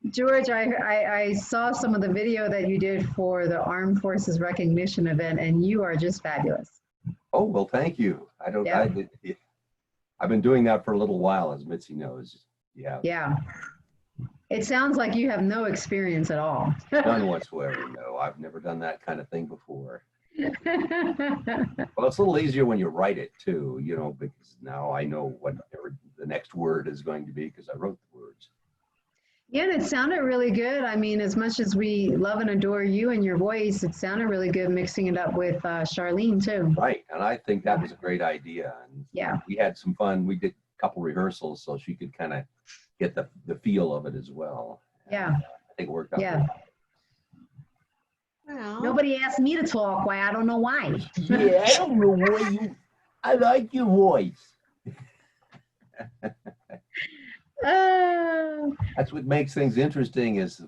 George, I saw some of the video that you did for the Armed Forces Recognition event, and you are just fabulous. Oh, well, thank you. I've been doing that for a little while, as Mitzi knows. Yeah. Yeah. It sounds like you have no experience at all. None whatsoever. No, I've never done that kind of thing before. Well, it's a little easier when you write it too, you know, because now I know what the next word is going to be because I wrote the words. Yeah, and it sounded really good. I mean, as much as we love and adore you and your voice, it sounded really good mixing it up with Charlene too. Right, and I think that was a great idea. And yeah, we had some fun. We did a couple rehearsals so she could kind of get the feel of it as well. And yeah, I think it worked out. Yeah. Well, nobody asked me to talk. Why? I don't know why. Yeah, I don't know why you. I like your voice. That's what makes things interesting is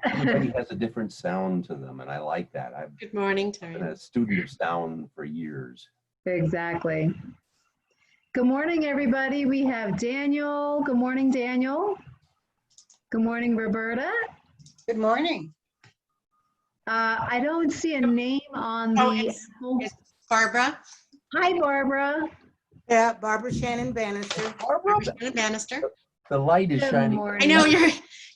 everybody has a different sound to them, and I like that. Good morning, Terry. I've been a student of sound for years. Exactly. Good morning, everybody. We have Daniel. Good morning, Daniel. Good morning, Roberta. Good morning. I don't see a name on the... It's Barbara. Hi, Barbara. Yeah, Barbara Shannon Bannister. Barbara Shannon Bannister. The light is Good shining. morning. I know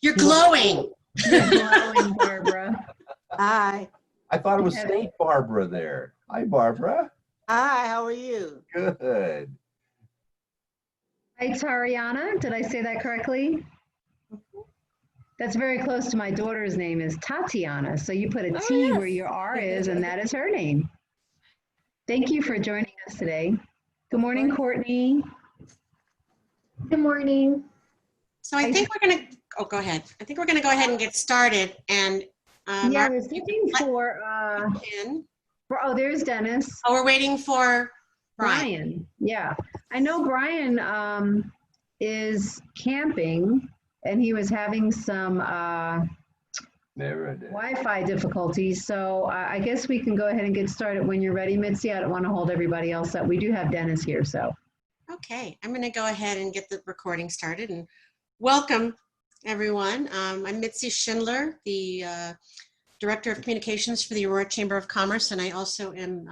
you're glowing. You're glowing, Barbara. Hi. I thought it was Saint Barbara there. Hi, Barbara. Hi, how are you? Good. Hi, Tariana. Did I say that correctly? That's very close to my daughter's name is Tatiana. So you put a T yes. where your R is, and that is her name. Thank you for joining us today. Good morning, Courtney. Good morning. So I think we're going to, oh, go ahead. I think we're going to go ahead and get started. And yeah, I was looking for, oh, there's Dennis. Oh, we're waiting for Brian. Yeah, I know Brian is camping, and he was having some Wi-Fi difficulties. So I guess we can go ahead and get started when you're ready, Mitzi. I don't want to hold everybody else up. We do have Dennis here, so. Okay, I'm going to go ahead and get the recording started. And welcome, everyone. I'm Mitzi Schindler, the Director of Communications for the Aurora Chamber of Commerce, and I also am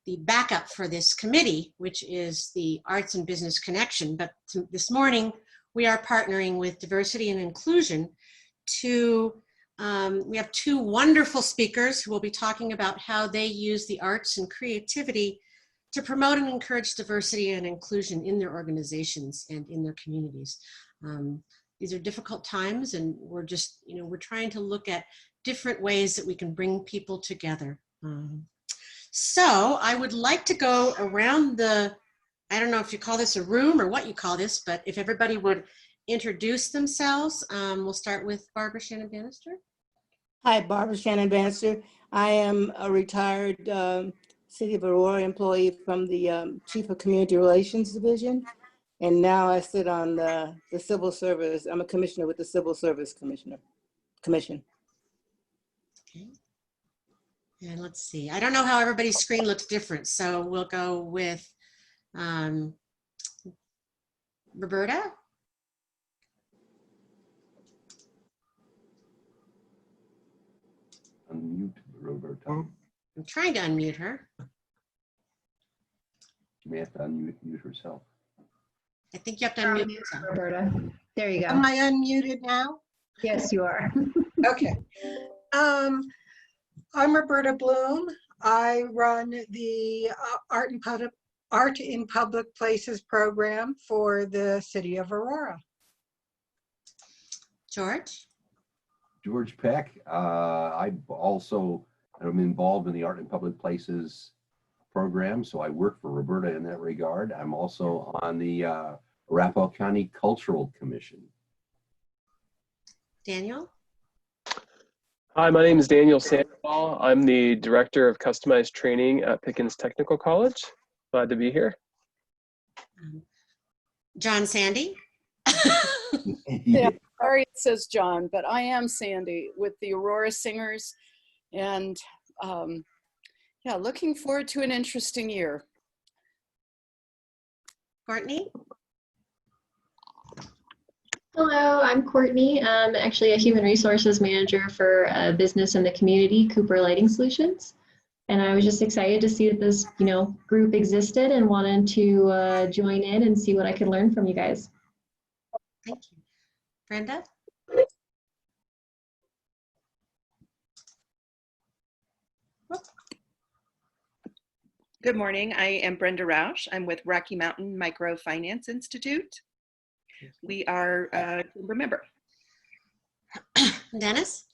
the backup for this committee, which is the Arts and Business Connection. But this morning, we are partnering with Diversity and Inclusion to, we have two wonderful speakers who will be talking about how they use the arts and creativity to promote and encourage diversity and inclusion in their organizations and in their communities. These are difficult times, and we're just, we're trying to look at different ways that we can bring people together. So I would like to go around the, I don't know if you call this a room or what you call this, but if everybody would introduce themselves, we'll start with Barbara Shannon Bannister. Hi, Barbara Shannon Bannister. I am a retired City of Aurora employee from the Chief of Community Relations Division. And now I sit on the Civil Service. I'm a commissioner with the Civil Service Commission. Okay. And let's see. I don't know how everybody's screen looks different, so we'll go with Roberta. Unmute Roberta. I'm trying to unmute her. She may have to unmute herself. I think you have to unmute yourself. Roberta. There you go. Am I unmuted now? Yes, you are. Okay. I'm Roberta Bloom. I run the Art in Public Places program for the City of Aurora. George? George Peck. I also am involved in the Art in Public Places program, so I work for Roberta in that regard. I'm also on the Arapahoe County Cultural Commission. Daniel? Hi, my name is Daniel Sandoval. I'm the Director of Customized Training at Pickens Technical College. Glad to be here. John Sandy? Yeah, sorry it says John, but I am Sandy with the Aurora Singers, and yeah, looking forward to an interesting year. Courtney? Hello, I'm Courtney. I'm actually a human resources manager for a business in the community, Cooper Lighting Solutions. And I was just excited to see that this, group existed and wanted to join in and see what I could learn from you guys. Thank you. Brenda? Good morning. I am Brenda Rausch. I'm with Rocky Mountain Microfinance Institute. We are a member. Dennis?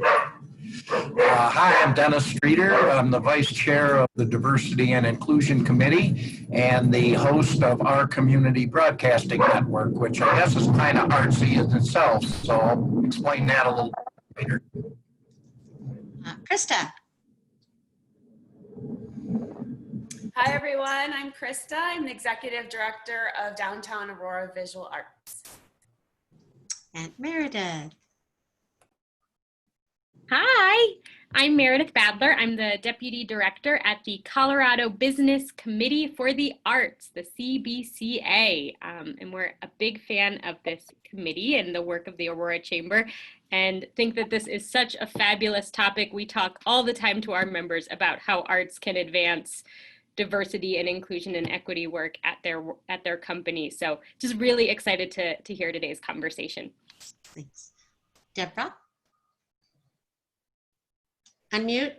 Hi, I'm Dennis Streeter. I'm the Vice Chair of the Diversity and Inclusion Committee and the host of our Community Broadcasting Network, which I guess is kind of artsy in itself. So I'll explain that a little later. Krista? Hi, everyone. I'm Krista. I'm the Executive Director of Downtown Aurora Visual Arts. And Meredith? Hi, I'm Meredith Badler. I'm the Deputy Director at the Colorado Business Committee for the Arts, the CBCA. And we're a big fan of this committee and the work of the Aurora Chamber, and think that this is such a fabulous topic. We talk all the time to our members about how arts can advance diversity and inclusion and equity work at their company. So just really excited to hear today's conversation. Thanks. Deborah? Unmute.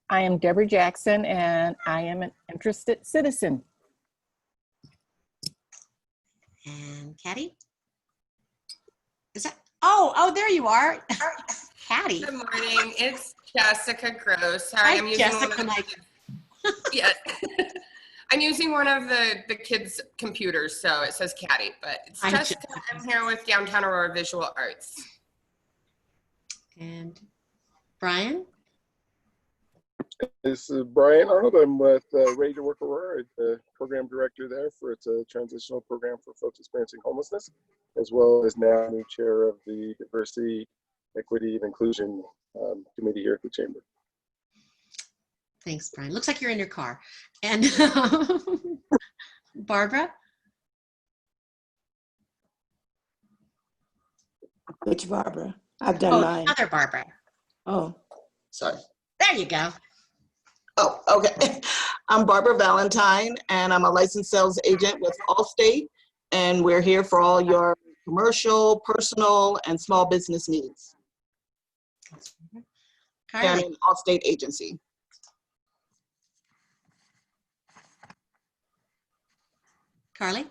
I am Deborah Jackson, and I am an interested citizen. And Caddy? Is that? Oh, there you are. Caddy. Good morning. It's Jessica Gross. Sorry, Hi, I'm using Jessica. yeah. I'm using one of the kids' computers, so it says Caddy, but it's Jessica. I'm here with Downtown Aurora Visual Arts. And Brian? This is Brian Arnold. I'm with Ready to Work Aurora, the program director there for its a transitional program for folks experiencing homelessness, as well as now new chair of the Diversity, Equity, and Inclusion Committee here at the Chamber. Thanks, Brian. Looks like you're in your car. And Barbara? Which Barbara? I've done mine. Other Barbara. Oh, Sorry. There you go. Oh, okay. I'm Barbara Valentine, and I'm a licensed sales agent with Allstate, and we're here for all your commercial, personal, and small business needs. Carly. And an Allstate agency. Carly?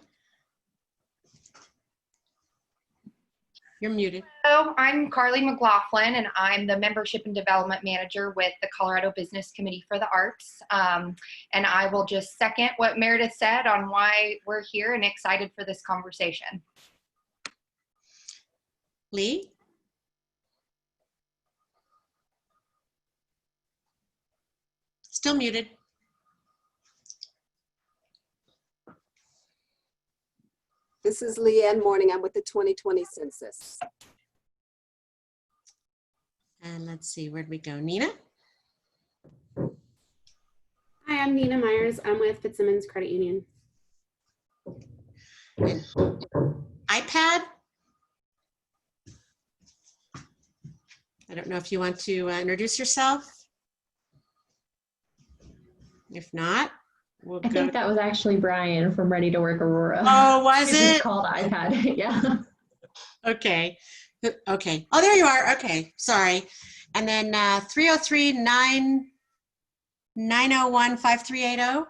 You're muted. Hello, I'm Carly McLaughlin, and I'm the Membership and Development Manager with the Colorado Business Committee for the Arts. And I will just second what Meredith said on why we're here and excited for this conversation. Lee? Still muted. This is Leanne Morning. I'm with the 2020 census. And let's see, where'd we go? Nina? Hi, I'm Nina Myers. I'm with Fitzsimmons Credit Union. iPad? I don't know if you want to introduce yourself. If not, we'll go. I think that was actually Brian from Ready to Work Aurora. Oh, was it? It's called iPad, yeah. Okay. Okay. Oh, there you are. Okay. Sorry. And then 303-901-5380.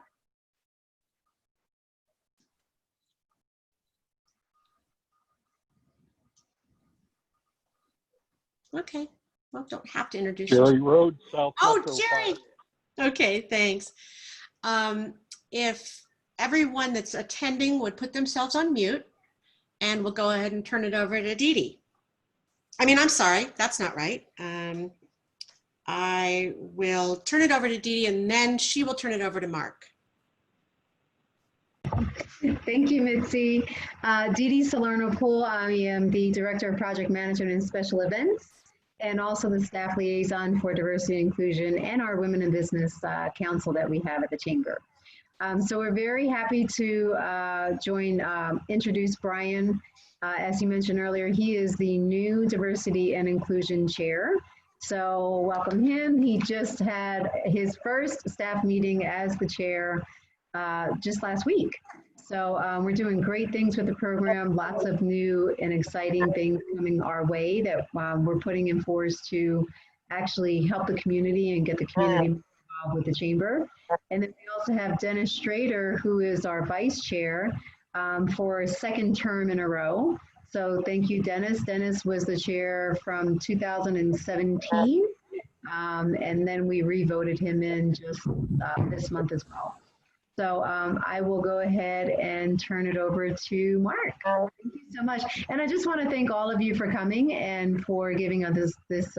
Okay. Well, don't have to introduce Jerry yourself. Road, South. Oh, Metro Jerry. 5. Okay, thanks. If everyone that's attending would put themselves on mute, and we'll go ahead and turn it over to Dee Dee. I'm sorry, that's not right. I will turn it over to Dee Dee, and then she will turn it over to Mark. Thank you, Mitzi. Dee Dee Salerno-Poole. I am the Director of Project Management and Special Events. and also the staff liaison for diversity and inclusion and our Women in Business Council that we have at the Chamber. So we're very happy to introduce Brian. As you mentioned earlier, he is the new Diversity and Inclusion Chair. So welcome him. He just had his first staff meeting as the chair just last week. So we're doing great things with the program, lots of new and exciting things coming our way that we're putting in force to actually help the community and get the community involved with the Chamber. And then we also have Dennis Strader, who is our vice chair for a second term in a row. So thank you, Dennis. Dennis was the chair from 2017, and then we re-voted him in just this month as well. So I will go ahead and turn it over to Mark. Thank you so much. And I just want to thank all of you for coming and for giving us this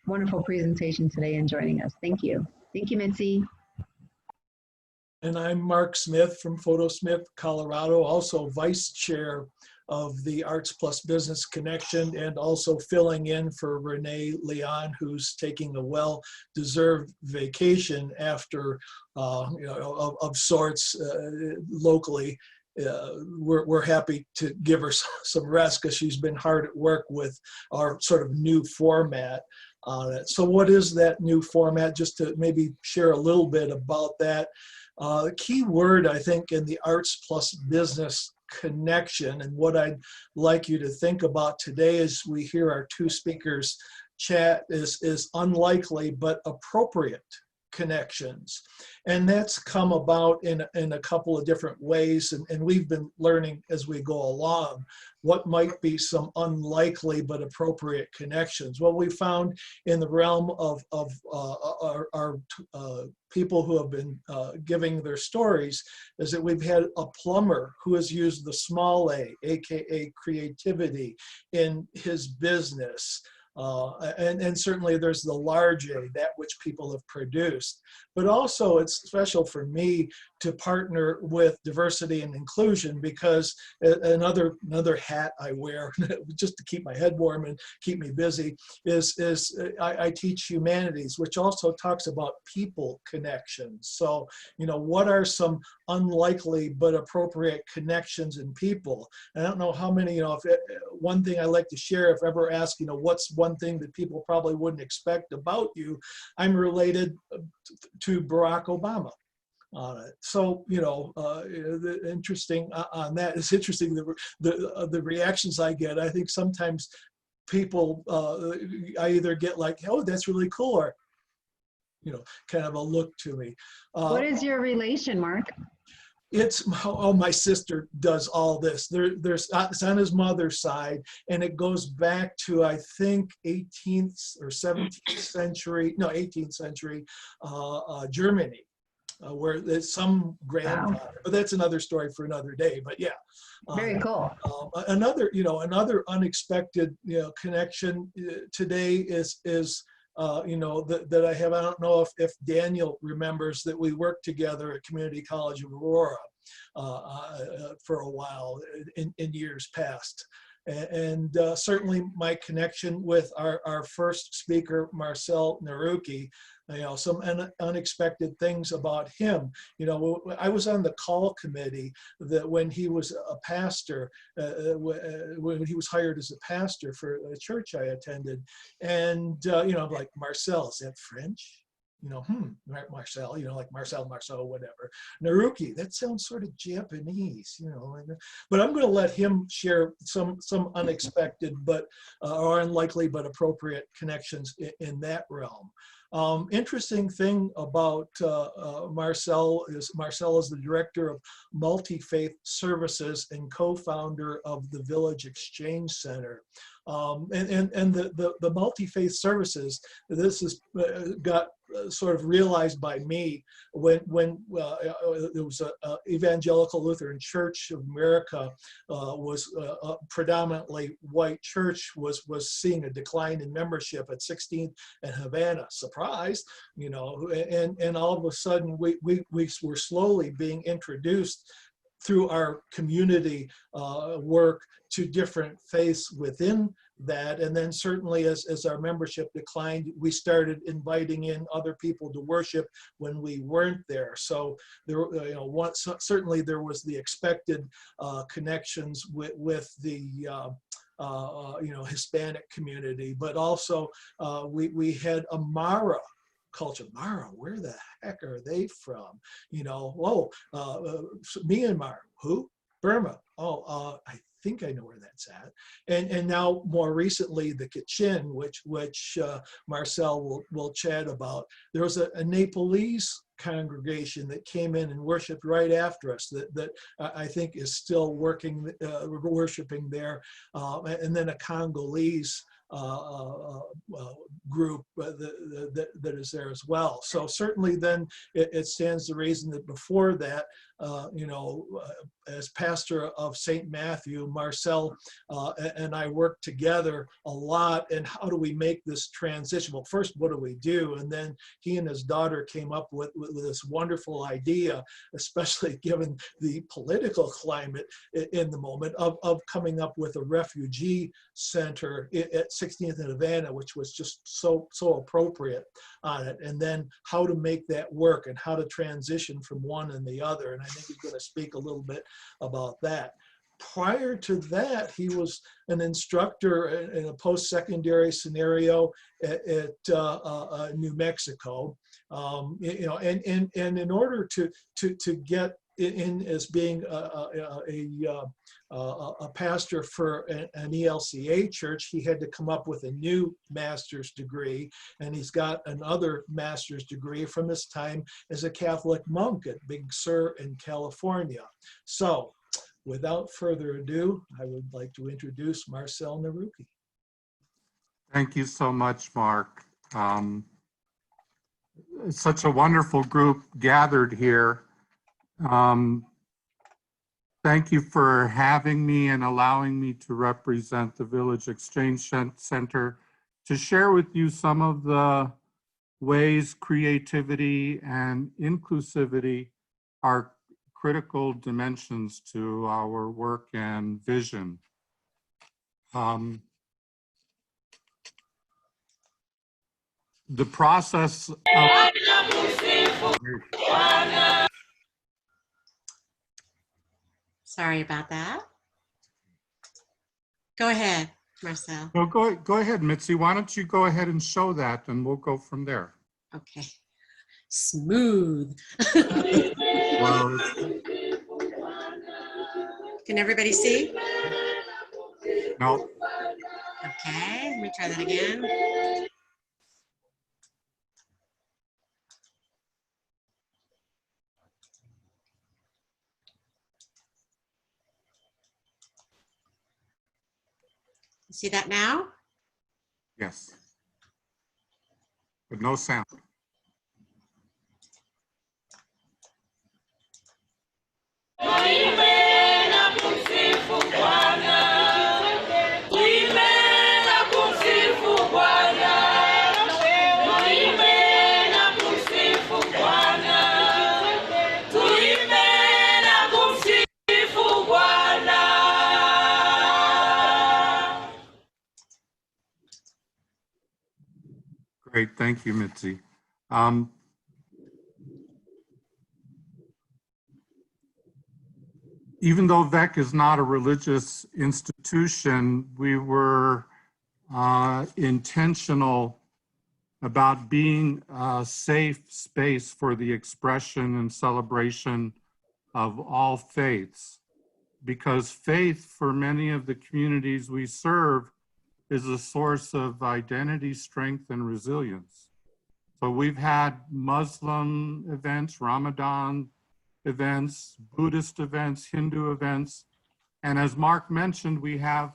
wonderful presentation today and joining us. Thank you. Thank you, Mitzi. And I'm Mark Smith from Photosmith, Colorado, also vice chair of the Arts Plus Business Connection, and also filling in for Renee Leon, who's taking a well-deserved vacation after, of sorts locally. We're happy to give her some rest because she's been hard at work with our sort of new format on it. So what is that new format? Just to maybe share a little bit about that. The key word, I think, in the Arts Plus Business Connection, and what I'd like you to think about today as we hear our two speakers chat, is unlikely but appropriate connections. And that's come about in a couple of different ways, and we've been learning as we go along what might be some unlikely but appropriate connections. What we found in the realm of our people who have been giving their stories is that we've had a plumber who has used the small a, aka creativity, in his business. And certainly there's the large A, that which people have produced. But also it's special for me to partner with diversity and inclusion, because another hat I wear just to keep my head warm and keep me busy is I teach humanities, which also talks about people connections. So, what are some unlikely but appropriate connections in people? And I don't know how many, one thing I like to share, if ever asked, what's one thing that people probably wouldn't expect about you, I'm related to Barack Obama. So, interesting on that. It's interesting the reactions I get. I think sometimes people, I either get like, oh, that's really cool, or, kind of a look to me. What is your relation, Mark? It's, oh, my sister does all this. It's on his mother's side, and it goes back to, I think, 18th or 17th century, no, 18th century Germany. Where there's some grandfather, but that's another story for another day. But yeah, very cool. Another unexpected connection today is that I have. I don't know if Daniel remembers that we worked together at Community College of Aurora for a while in years past. And certainly my connection with our first speaker, Marcel Naruki, some unexpected things about him. I was on the call committee that when he was a pastor, when he was hired as a pastor for a church I attended. And, I'm like, Marcel, is that French? Marcel, like Marcel, whatever. Naruki, that sounds sort of Japanese, but I'm going to let him share some unexpected but or unlikely but appropriate connections in that realm. Interesting thing about Marcel is the director of Multi-Faith Services and co-founder of the Village Exchange Center. And the Multi-Faith Services, this has got sort of realized by me when there was a Evangelical Lutheran Church of America was a predominantly white church, was seeing a decline in membership at 16th and Havana. Surprise, and all of a sudden we were slowly being introduced through our community work to different faiths within that. And then certainly as our membership declined, we started inviting in other people to worship when we weren't there. So there, certainly there was the expected connections with the Hispanic community, but also we had a Mara culture. Mara, where the heck are they from? Myanmar, who? Burma. I think I know where that's at. And now more recently, the Kachin, which Marcel will chat about. There was a Nepalese congregation that came in and worshiped right after us that I think is still worshiping there. And then a Congolese group that is there as well. So certainly then it stands to reason that before that, as pastor of St. Matthew, Marcel and I worked together a lot. And how do we make this transition? Well, first, what do we do? And then he and his daughter came up with this wonderful idea, especially given the political climate in the moment, of coming up with a refugee center at 16th and Havana, which was just so appropriate on it. And then how to make that work and how to transition from one and the other. And I think he's going to speak a little bit about that. Prior to that, he was an instructor in a post-secondary scenario at New Mexico. And in order to get in as being a pastor for an ELCA church, he had to come up with a new master's degree, and he's got another master's degree from his time as a Catholic monk at Big Sur in California. So, without further ado, I would like to introduce Marcel Naruki. Thank you so much, Mark. It's such a wonderful group gathered here. Thank you for having me and allowing me to represent the Village Exchange Center to share with you some of the ways creativity and inclusivity are critical dimensions to our work and vision. The process of Sorry about that. Go ahead, Marcel. Well, go ahead, Mitzi. Why don't you go ahead and show that, and we'll go from there. Okay. Smooth. Well, can everybody see? No. Okay, let me try that again. See that now? Yes. But no sound. Great, thank you, Mitzi. Even though VEC is not a religious institution, we were intentional about being a safe space for the expression and celebration of all faiths, because faith for many of the communities we serve is a source of identity, strength, and resilience. So we've had Muslim events, Ramadan events, Buddhist events, Hindu events, and as Mark mentioned, we have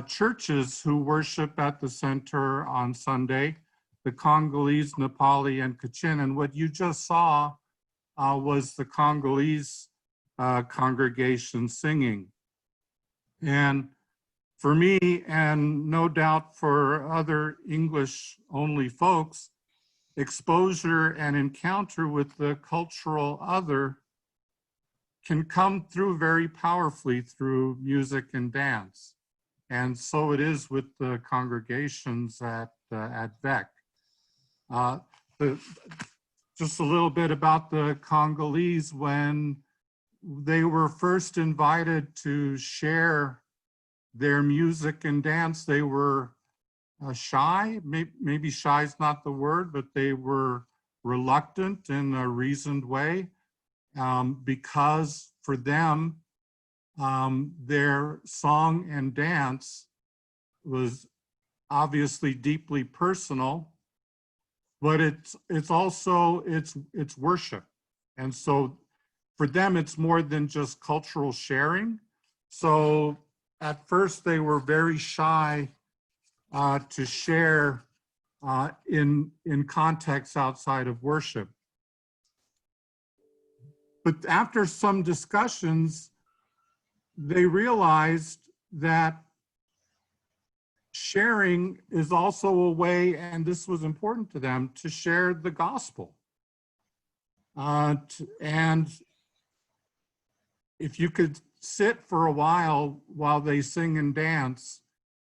churches who worship at the center on Sunday, the Congolese, Nepali, and Kachin. And what you just saw was the Congolese congregation singing. And for me, and no doubt for other English-only folks, exposure and encounter with the cultural other can come through very powerfully through music and dance. And so it is with the congregations at VEC. Just a little bit about the Congolese. When they were first invited to share their music and dance, they were shy. Maybe shy is not the word, but they were reluctant in a reasoned way, because for them, their song and dance was obviously deeply personal, but it's also it's worship. And so for them, it's more than just cultural sharing. So at first they were very shy to share in contexts outside of worship. But after some discussions, they realized that sharing is also a way, and this was important to them, to share the gospel. And if you could sit for a while they sing and dance,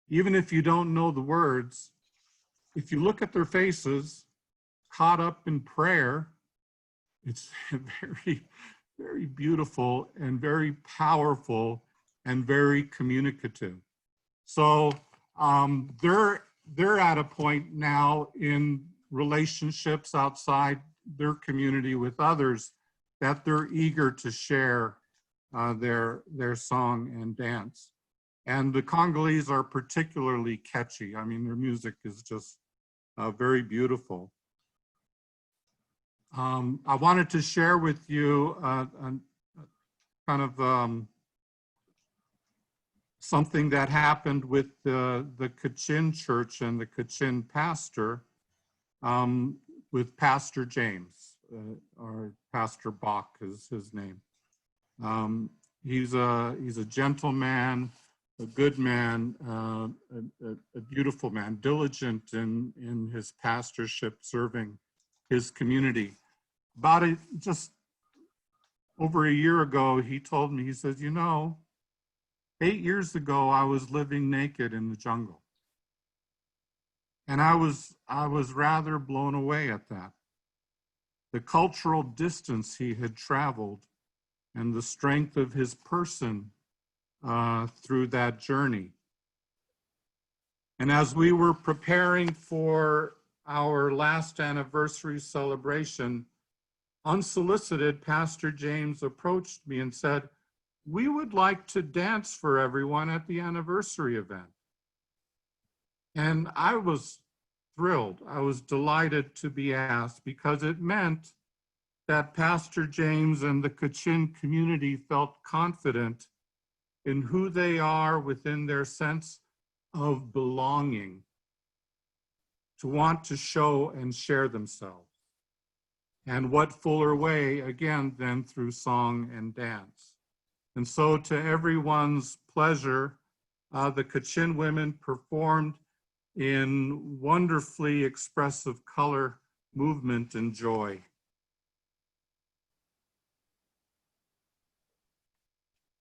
even if you don't know the words, if you look at their faces, caught up in prayer, it's very, very beautiful and very powerful and very communicative. So they're at a point now in relationships outside their community with others that they're eager to share their song and dance. And the Congolese are particularly catchy. I mean, their music is just very beautiful. I wanted to share with you kind of something that happened with the Kachin church and the Kachin pastor, with Pastor James, or Pastor Bach is his name. He's a gentleman, a good man, a beautiful man, diligent in his pastorship, serving his community. Just over a year ago, he told me, he says, you know, 8 years ago, I was living naked in the jungle. And I was rather blown away at that. The cultural distance he had traveled and the strength of his person through that journey. And as we were preparing for our last anniversary celebration, unsolicited, Pastor James approached me and said, we would like to dance for everyone at the anniversary event. And I was thrilled. I was delighted to be asked, because it meant that Pastor James and the Kachin community felt confident in who they are within their sense of belonging, to want to show and share themselves. And what fuller way, again, than through song and dance. And so, to everyone's pleasure, the Kachin women performed in wonderfully expressive color, movement, and joy.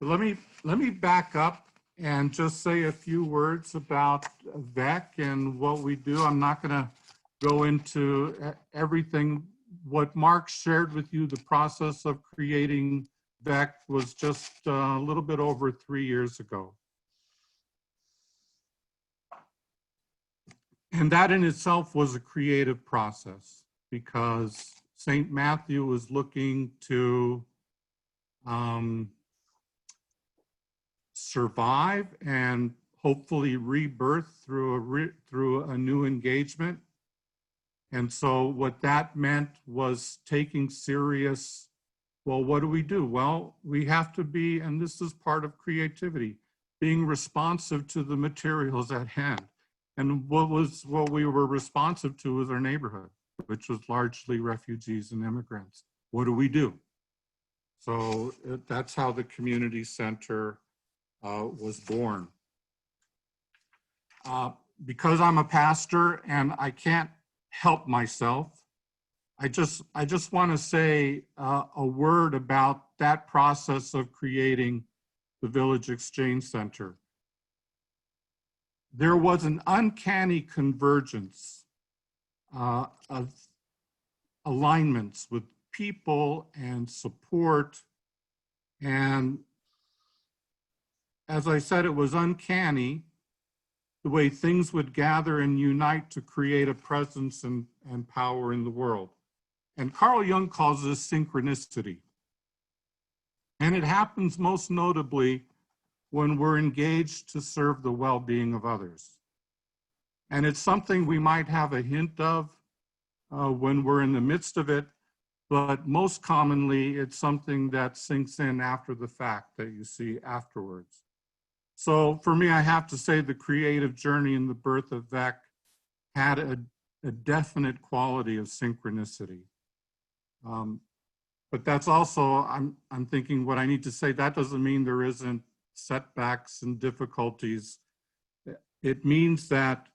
Let me back up and just say a few words about VEC and what we do. I'm not going to go into everything. What Mark shared with you, the process of creating VEC, was just a little bit over 3 years ago. And that in itself was a creative process, because St. Matthew was looking to survive and hopefully rebirth through a new engagement. And so what that meant was taking serious, well, what do? Well, we have to be, and this is part of creativity, being responsive to the materials at hand. And what we were responsive to was our neighborhood, which was largely refugees and immigrants. What do? So that's how the community center was born. Because I'm a pastor and I can't help myself, I just want to say a word about that process of creating the Village Exchange Center. There was an uncanny convergence of alignments with people and support. And as I said, it was uncanny the way things would gather and unite to create a presence and power in the world. And Carl Jung calls this synchronicity. And it happens most notably when we're engaged to serve the well-being of others. And it's something we might have a hint of when we're in the midst of it, but most commonly it's something that sinks in after the fact that you see afterwards. So for me, I have to say the creative journey in the birth of VEC had a definite quality of synchronicity. But that's also, I'm thinking what I need to say, that doesn't mean there isn't setbacks and difficulties. It means that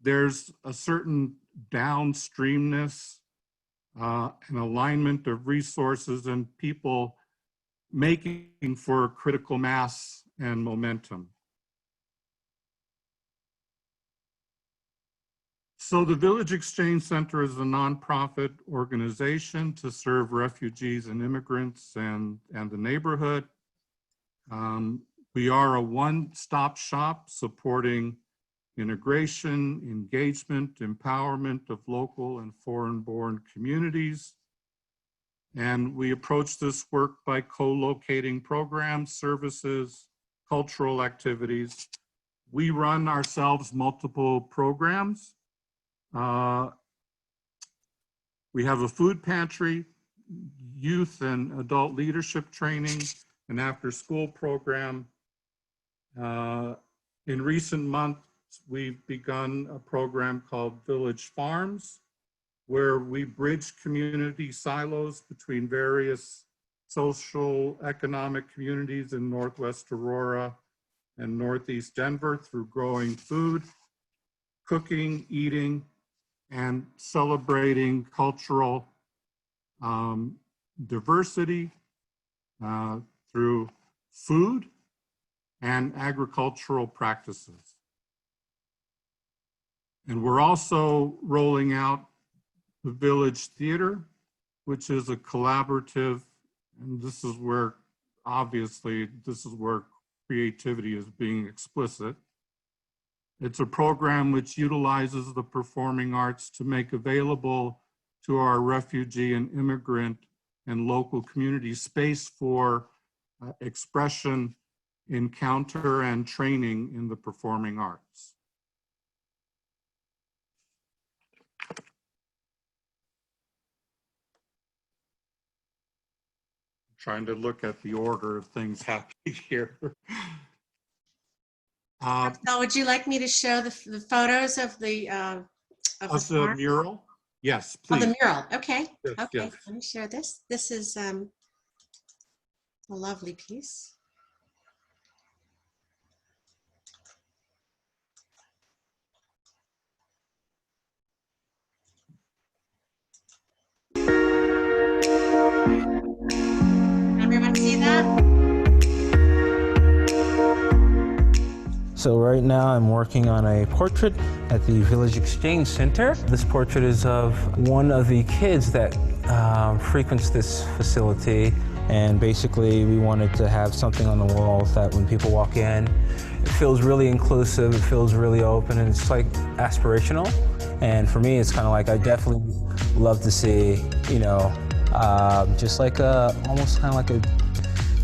there's a certain downstreamness, an alignment of resources and people making for critical mass and momentum. So the Village Exchange Center is a nonprofit organization to serve refugees and immigrants and the neighborhood. We are a one-stop shop supporting integration, engagement, empowerment of local and foreign-born communities. And we approach this work by co-locating programs, services, cultural activities. We run ourselves multiple programs. We have a food pantry, youth and adult leadership training, an after-school program. In recent months, we've begun a program called Village Farms, where we bridge community silos between various social, economic communities in Northwest Aurora and Northeast Denver through growing food, cooking, eating, and celebrating cultural diversity through food and agricultural practices. And we're also rolling out the Village Theater, which is a collaborative, and this is where, obviously, this is where creativity is being explicit. It's a program which utilizes the performing arts to make available to our refugee and immigrant and local community space for expression, encounter, and training in the performing arts. Trying to look at the order of things happening here. So would you like me to show the photos of the mural? Yes, please. Oh, the mural. Okay. Yes, okay. yes. Let me share this. This is a lovely piece. Everyone see that? So right now I'm working on a portrait at the Village Exchange Center. This portrait is of one of the kids that frequents this facility, and basically we wanted to have something on the walls that when people walk in, it feels really inclusive, it feels really open, and it's like aspirational. And for me, it's kind of like I definitely love to see, you know, just like almost kind of like a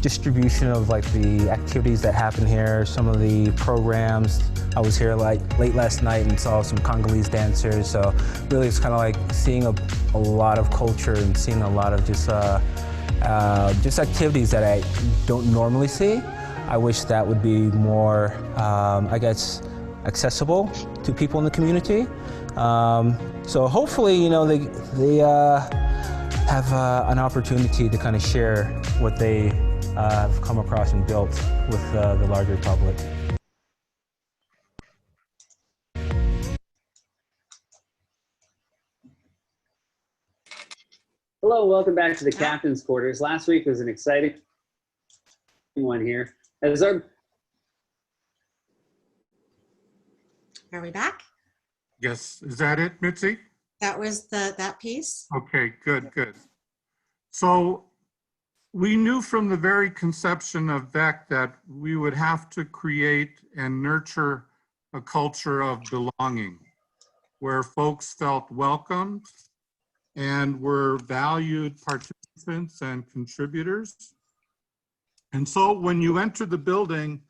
distribution of like the activities that happen here, some of the programs. I was here like late last night and saw some Congolese dancers, so really it's kind of like seeing a lot of culture and seeing a lot of just activities that I don't normally see. I wish that would be more, I guess, accessible to people in the community. So hopefully, you know, they have an opportunity to kind of share what they have come across and built with the larger public. hello, welcome back to the captain's quarters. Last week was an exciting one here. Are we back? Yes, is that it, Mitzi? That was that piece. Okay, good, good. So we knew from the very conception of VEC that we would have to create and nurture a culture of belonging where folks felt welcomed and were valued participants and contributors. And so when you enter the building,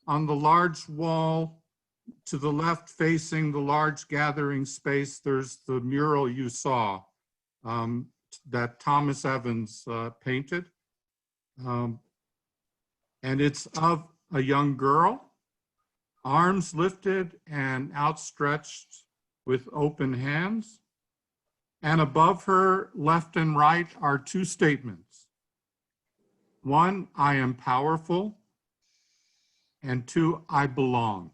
on the large wall to the left facing the large gathering space, there's the mural you saw that Thomas Evans painted. And it's of a young girl, arms lifted and outstretched with open hands. And above her, left and right, are two statements. One, I am powerful, and two, I belong.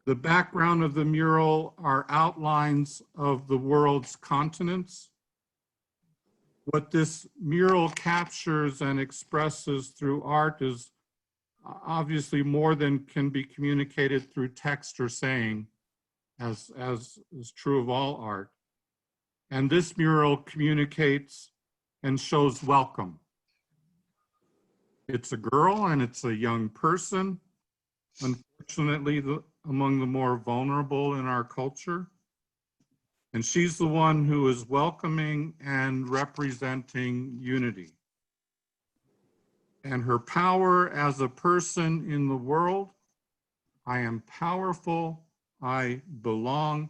The background of the mural are outlines of the world's continents. What this mural captures and expresses through art is obviously more than can be communicated through text or saying, as is true of all art. And this mural communicates and shows welcome. It's a girl and it's a young person, unfortunately among the more vulnerable in our culture. And she's the one who is welcoming and representing unity. And her power as a person in the world, I am powerful, I belong,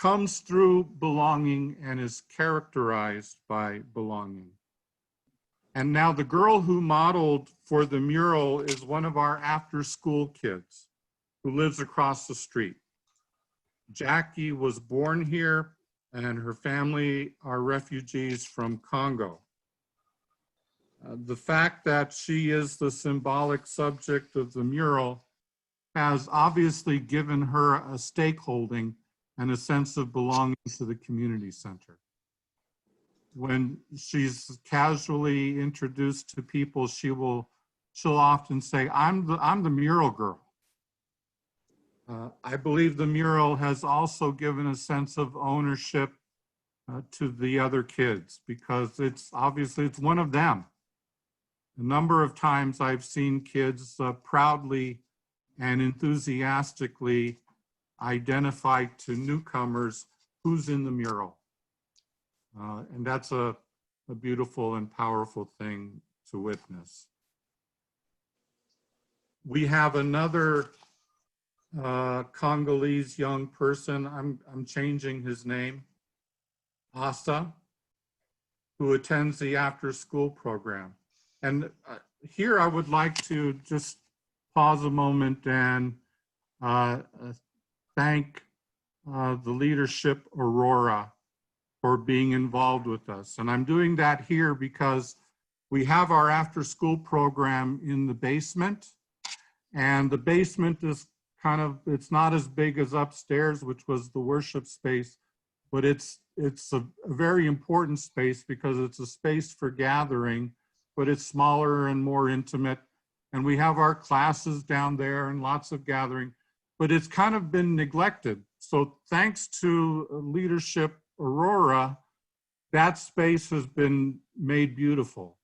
comes through belonging and is characterized by belonging. And now the girl who modeled for the mural is one of our after-school kids who lives across the street. Jackie was born here and her family are refugees from Congo. The fact that she is the symbolic subject of the mural has obviously given her a stakeholding and a sense of belonging to the community center. When she's casually introduced to people, she'll often say, I'm the mural girl. I believe the mural has also given a sense of ownership to the other kids because it's one of them. A number of times I've seen kids proudly and enthusiastically identify to newcomers who's in the mural. And that's a beautiful and powerful thing to witness. We have another Congolese young person, I'm changing his name, Asa, who attends the after-school program. And here I would like to just pause a moment and thank the leadership Aurora for being involved with us. And I'm doing that here because we have our after-school program in the basement, and the basement is it's not as big as upstairs, which was the worship space, but it's a very important space because it's a space for gathering, but it's smaller and more intimate. And we have our classes down there and lots of gathering, but it's kind of been neglected. So thanks to leadership Aurora, that space has been made beautiful.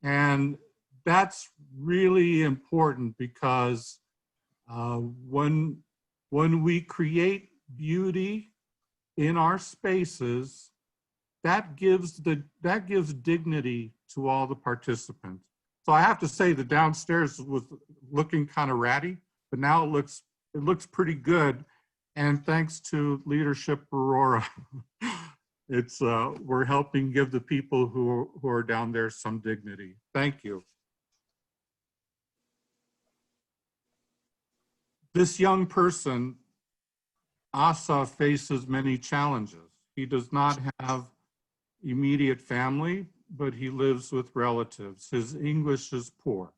And that's really important because when we create beauty in our spaces, that gives dignity to all the participants. So I have to say the downstairs was looking kind of ratty, but now it looks pretty good. And thanks to leadership Aurora, we're helping give the people who are down there some dignity. Thank you. This young person, Asa, faces many challenges. He does not have immediate family, but he lives with relatives. His English is poor.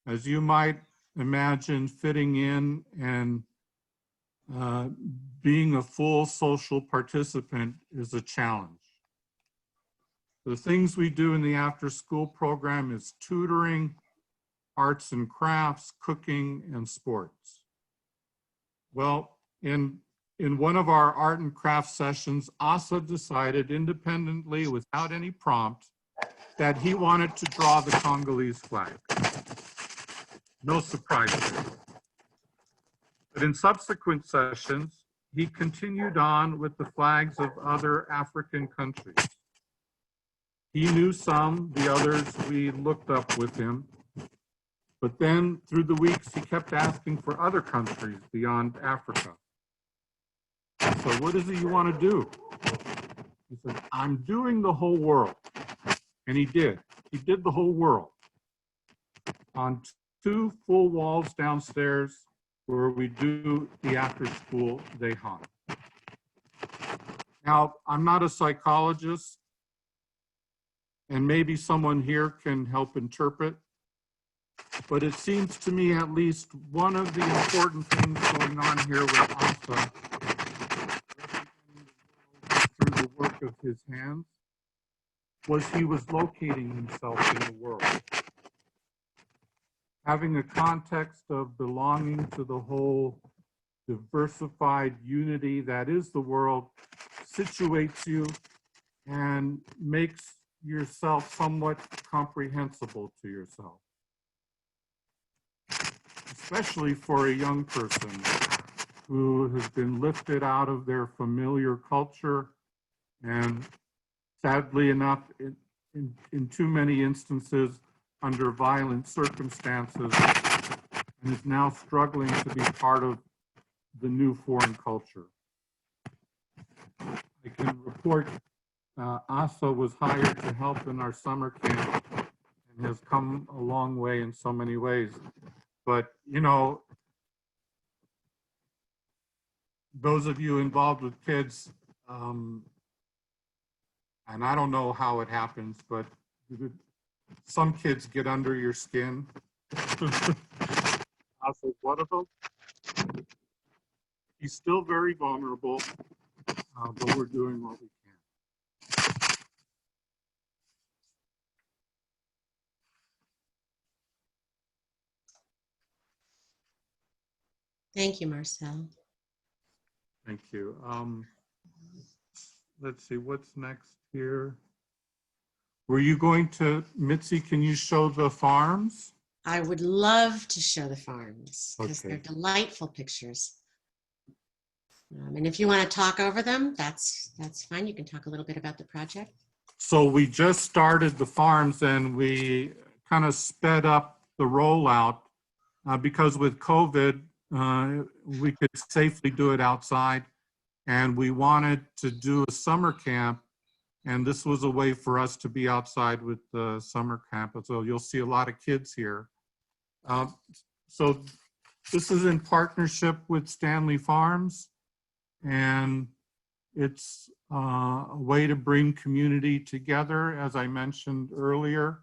As you might imagine, fitting in and being a full social participant is a challenge. The things we do in the after-school program is tutoring, arts and crafts, cooking, and sports. Well, in one of our art and craft sessions, Asa decided independently, without any prompt, that he wanted to draw the Congolese flag. No surprise there. But in subsequent sessions, he continued on with the flags of other African countries. He knew some, the others we looked up with him. But then through the weeks, he kept asking for other countries beyond Africa. So what is it you want to do? He said, I'm doing the whole world. And he did. He did the whole world. On 2 full walls downstairs where we do the after-school day home. Now, I'm not a psychologist, and maybe someone here can help interpret, but it seems to me at least one of the important things going on here with Asa through the work of his hands was he was locating himself in the world. Having a context of belonging to the whole diversified unity that is the world situates you and makes yourself somewhat comprehensible to yourself. Especially for a young person who has been lifted out of their familiar culture and sadly enough, in too many instances, under violent circumstances, and is now struggling to be part of the new foreign culture. I can report Asa was hired to help in our summer camp and has come a long way in so many ways. But, you know, those of you involved with kids, and I don't know how it happens, but some kids get under your skin. Asa's one of them. He's still very vulnerable, but we're doing what we can. Thank you, Marcel. Thank you. Let's see, what's next here? Were you going to, Mitzi, can you show the farms? I would love to show the farms because Okay. they're delightful pictures. And if you want to talk over them, that's fine. You can talk a little bit about the project. So we just started the farms and we kind of sped up the rollout because with COVID, we could safely do it outside. And we wanted to do a summer camp. And this was a way for us to be outside with the summer camp. So you'll see a lot of kids here. So this is in partnership with Stanley Farms. And it's a way to bring community together, as I mentioned earlier,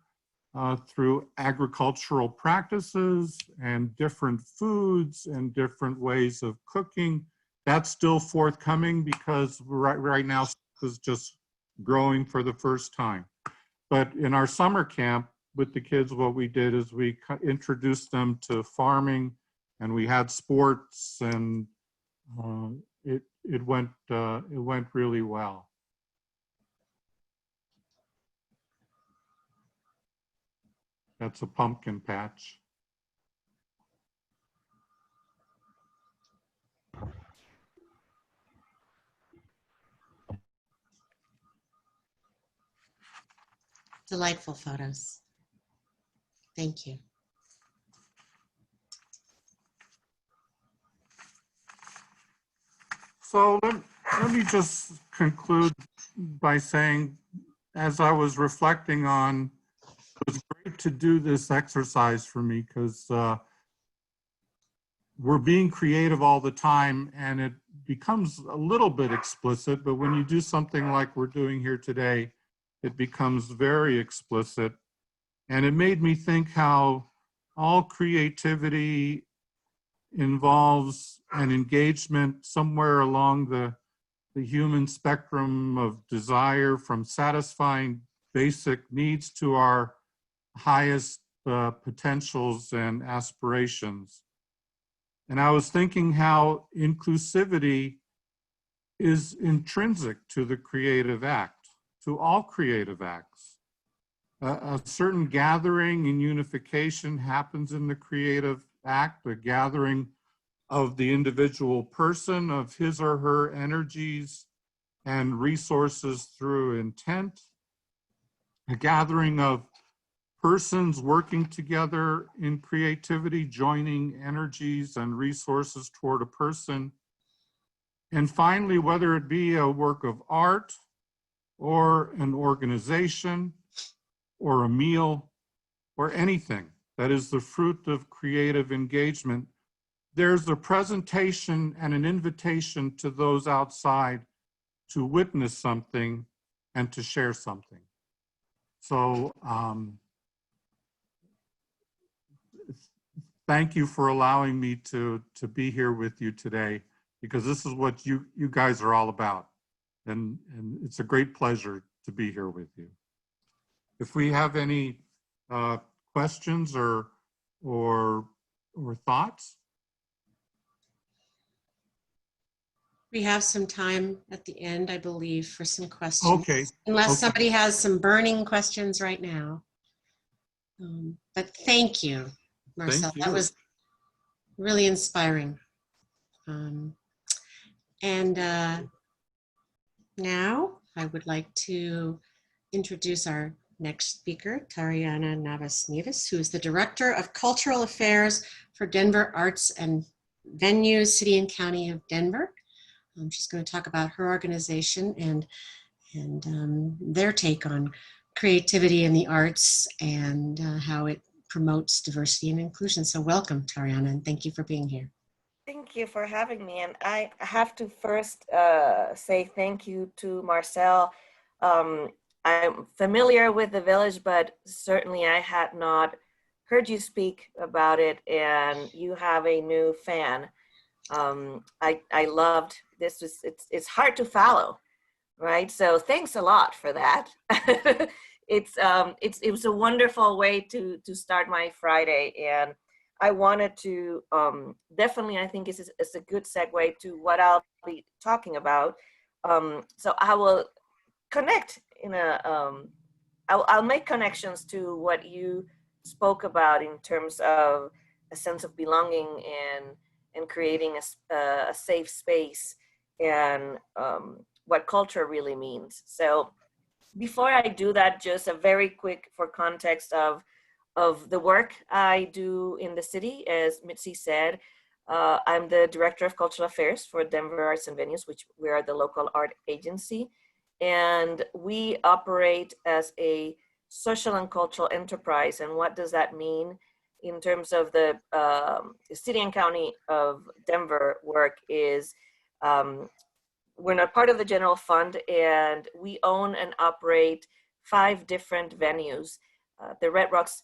through agricultural practices and different foods and different ways of cooking. That's still forthcoming because right now is just growing for the first time. But in our summer camp with the kids, what we did is we introduced them to farming and we had sports and it went really well. That's a pumpkin patch. Delightful photos. Thank you. So let me just conclude by saying, as I was reflecting on, it was great to do this exercise for me because we're being creative all the time and it becomes a little bit explicit, but when you do something like we're doing here today, it becomes very explicit. And it made me think how all creativity involves an engagement somewhere along the human spectrum of desire, from satisfying basic needs to our highest potentials and aspirations. And I was thinking how inclusivity is intrinsic to the creative act, to all creative acts. A certain gathering and unification happens in the creative act, a gathering of the individual person, of his or her energies and resources through intent, a gathering of persons working together in creativity, joining energies and resources toward a person. And finally, whether it be a work of art or an organization or a meal or anything that is the fruit of creative engagement, there's a presentation and an invitation to those outside to witness something and to share something. So thank you for allowing me to be here with you today, because this is what you guys are all about. And it's a great pleasure to be here with you. If we have any questions or thoughts? We have some time at the end, I believe, for some questions. Okay. Unless Okay. somebody has some burning questions right now. But thank you, Marcel. Thank you. That was really inspiring. Now I would like to introduce our next speaker, Tariana Navas-Neves, who is the Director of Cultural Affairs for Denver Arts and Venues, City and County of Denver. She's going to talk about her organization and their take on creativity in the arts and how it promotes diversity and inclusion. So welcome, Tariana, and thank you for being here. Thank you for having me. And I have to first say thank you to Marcel. I'm familiar with the village, but certainly I had not heard you speak about it, and you have a new fan. I loved this. It's hard to follow, right? So thanks a lot for that. It was a wonderful way to start my Friday, and I wanted to definitely, I think it's a good segue to what I'll be talking about. So I will connect I'll make connections to what you spoke about in terms of a sense of belonging and creating a safe space and what culture really means. So before I do that, just a very quick for context of the work I do in the city. As Mitzi said, I'm the Director of Cultural Affairs for Denver Arts and Venues, which we are the local art agency. And we operate as a social and cultural enterprise. And what does that mean in terms of the City and County of Denver work is we're not part of the general fund, and we own and operate 5 different venues. The Red Rocks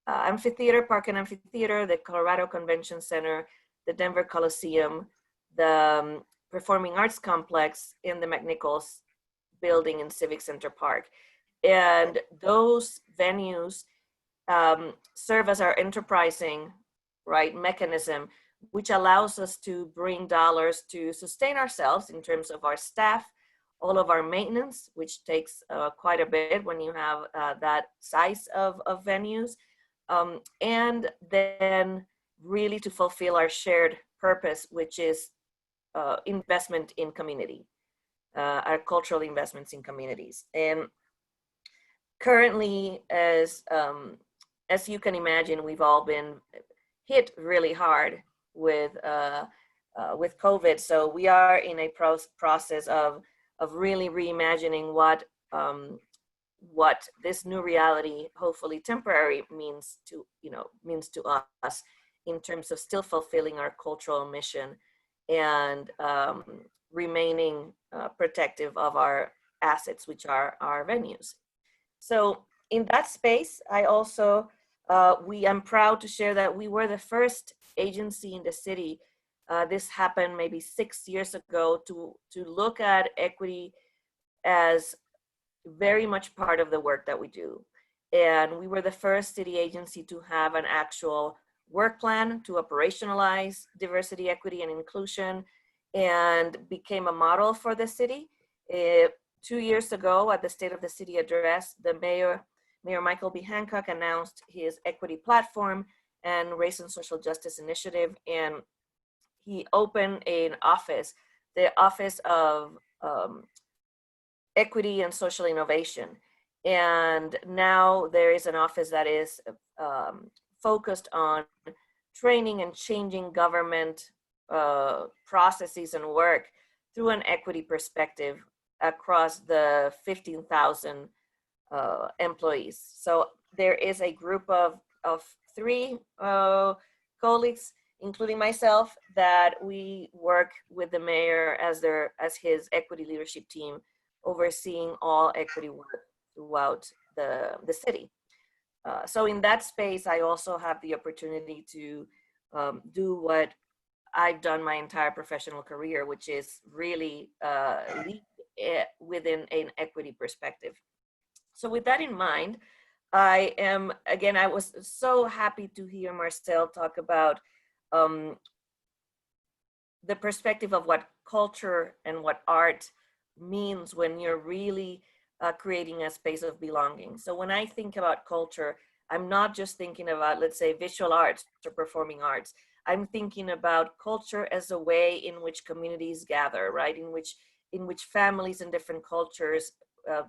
Amphitheater, Park and Amphitheater, the Colorado Convention Center, the Denver Coliseum, the Performing Arts Complex in the McNichols building in Civic Center Park. And those venues serve as our enterprising mechanism, which allows us to bring dollars to sustain ourselves in terms of our staff, all of our maintenance, which takes quite a bit when you have that size of venues, and then really to fulfill our shared purpose, which is investment in community, our cultural investments in communities. And currently, as you can imagine, we've all been hit really hard with COVID. So we are in a process of really reimagining what this new reality, hopefully temporary, means to us in terms of still fulfilling our cultural mission and remaining protective of our assets, which are our venues. So in that space, I also, I'm proud to share that we were the first agency in the city. This happened maybe 6 years ago to look at equity as very much part of the work that we do. And we were the first city agency to have an actual work plan to operationalize diversity, equity, and inclusion, and became a model for the city. 2 years ago at the State of the City address, the Mayor Michael B. Hancock announced his equity platform and race and social justice initiative, and he opened an office, the Office of Equity and Social Innovation. And now there is an office that is focused on training and changing government processes and work through an equity perspective across the 15,000 employees. So there is a group of 3 colleagues, including myself, that we work with the mayor as his equity leadership team, overseeing all equity work throughout the city. So in that space, I also have the opportunity to do what I've done my entire professional career, which is really lead within an equity perspective. So with that in mind, I was so happy to hear Marcel talk about the perspective of what culture and what art means when you're really creating a space of belonging. So when I think about culture, I'm not just thinking about, let's say, visual arts or performing arts. I'm thinking about culture as a way in which communities gather, right? In which families and different cultures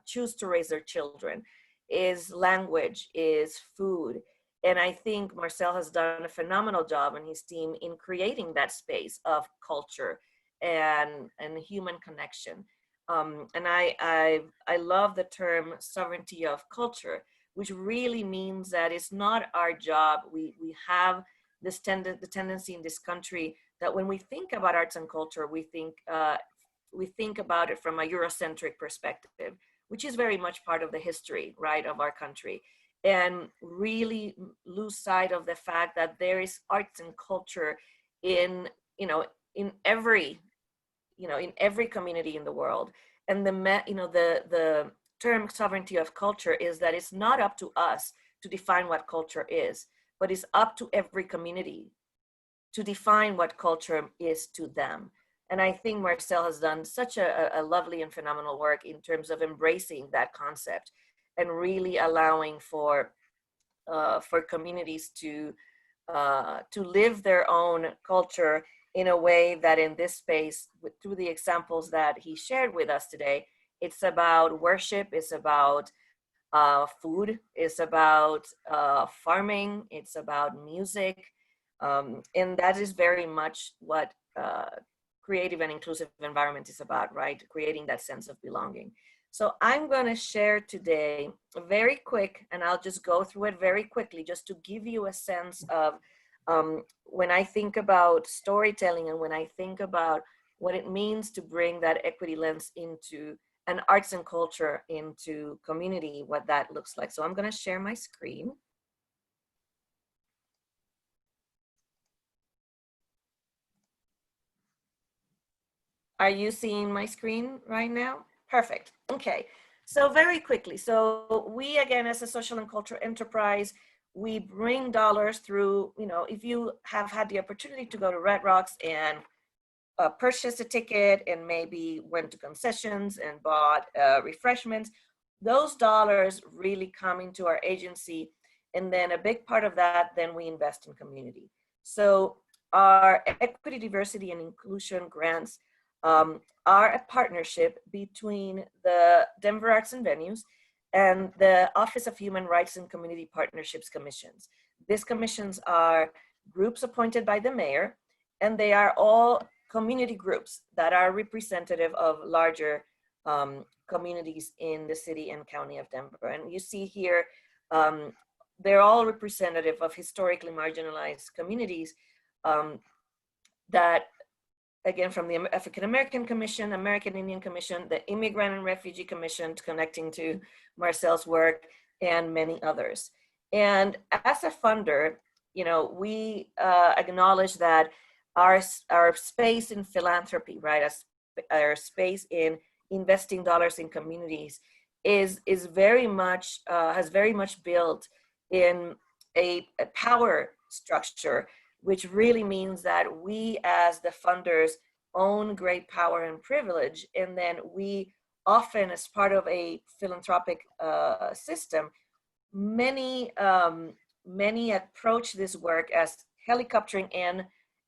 choose to raise their children, is language, is food. And I think Marcel has done a phenomenal job and his team in creating that space of culture and human connection. And I love the term sovereignty of culture, which really means that it's not our job. We have this the tendency in this country that when we think about arts and culture, we think about it from a Eurocentric perspective, which is very much part of the history, right, of our country, and really lose sight of the fact that there is arts and culture in every community in the world. And the term sovereignty of culture is that it's not up to us to define what culture is, but it's up to every community to define what culture is to them. And I think Marcel has done such a lovely and phenomenal work in terms of embracing that concept and really allowing for communities to live their own culture in a way that in this space, through the examples that he shared with us today, it's about worship, it's about food, it's about farming, it's about music. And that is very much what creative and inclusive environment is about, right? Creating that sense of belonging. So I'm going to share today very quick, and I'll just go through it very quickly just to give you a sense of when I think about storytelling and when I think about what it means to bring that equity lens into and arts and culture into community, what that looks like. So I'm going to share my screen. Are you seeing my screen right now? Perfect. Okay. So very quickly. So we, again, as a social and cultural enterprise, we bring dollars through, if you have had the opportunity to go to Red Rocks and purchase a ticket and maybe went to concessions and bought refreshments, those dollars really come into our agency. And then a big part of that, then we invest in community. So our equity, diversity, and inclusion grants are a partnership between the Denver Arts and Venues and the Office of Human Rights and Community Partnerships Commissions. These commissions are groups appointed by the mayor, and they are all community groups that are representative of larger communities in the city and county of Denver. And you see here, they're all representative of historically marginalized communities that, again, from the African American Commission, American Indian Commission, the Immigrant and Refugee Commission, connecting to Marcel's work, and many others. And as a funder, we acknowledge that our space in philanthropy, right, our space in investing dollars in communities is very much, has very much built in a power structure, which really means that we as the funders own great power and privilege. And then we often, as part of a philanthropic system, many approach this work as helicoptering in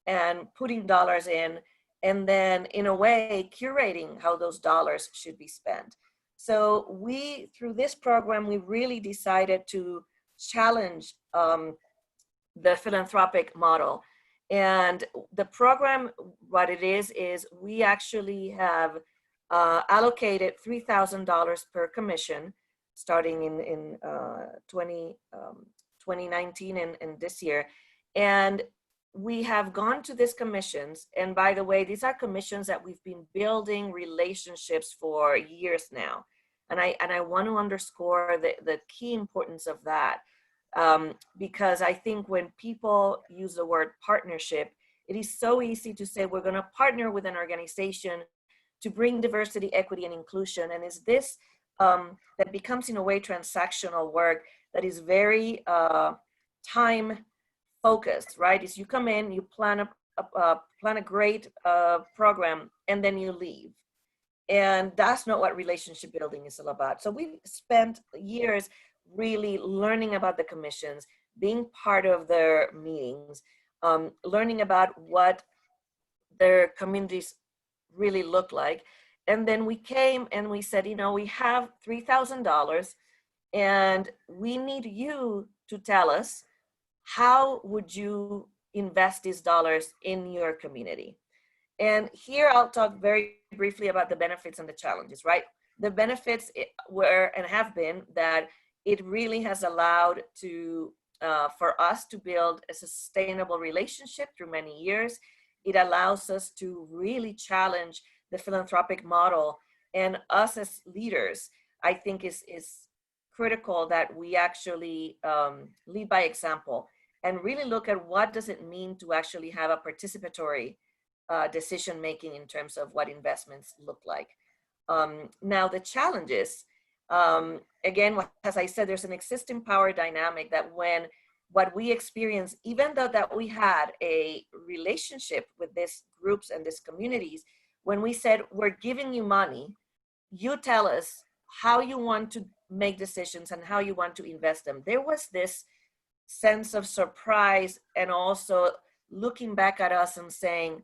and putting dollars in, and then in a way curating how those dollars should be spent. So we, through this program, we really decided to challenge the philanthropic model. And the program, what it is we actually have allocated $3,000 per commission starting in 2019 and this year. And we have gone to these commissions, and by the way, these are commissions that we've been building relationships for years now. And I want to underscore the key importance of that, because I think when people use the word partnership, it is so easy to say we're going to partner with an organization to bring diversity, equity, and inclusion. And it's this that becomes in a way transactional work that is very time focused, right? Is you come in, you plan a great program, and then you leave. And that's not what relationship building is all about. So we've spent years really learning about the commissions, being part of their meetings, learning about what their communities really look like. And then we came and we said, you know, we have $3,000 and we need you to tell us, how would you invest these dollars in your community? And here I'll talk very briefly about the benefits and the challenges, right? The benefits were and have been that it really has allowed for us to build a sustainable relationship through many years. It allows us to really challenge the philanthropic model, and us as leaders, I think is critical that we actually lead by example and really look at what does it mean to actually have a participatory decision making in terms of what investments look like. Now the challenges, again, as I said, there's an existing power dynamic that when what we experience, even though that we had a relationship with these groups and these communities, when we said, we're giving you money, you tell us how you want to make decisions and how you want to invest them. There was this sense of surprise and also looking back at us and saying,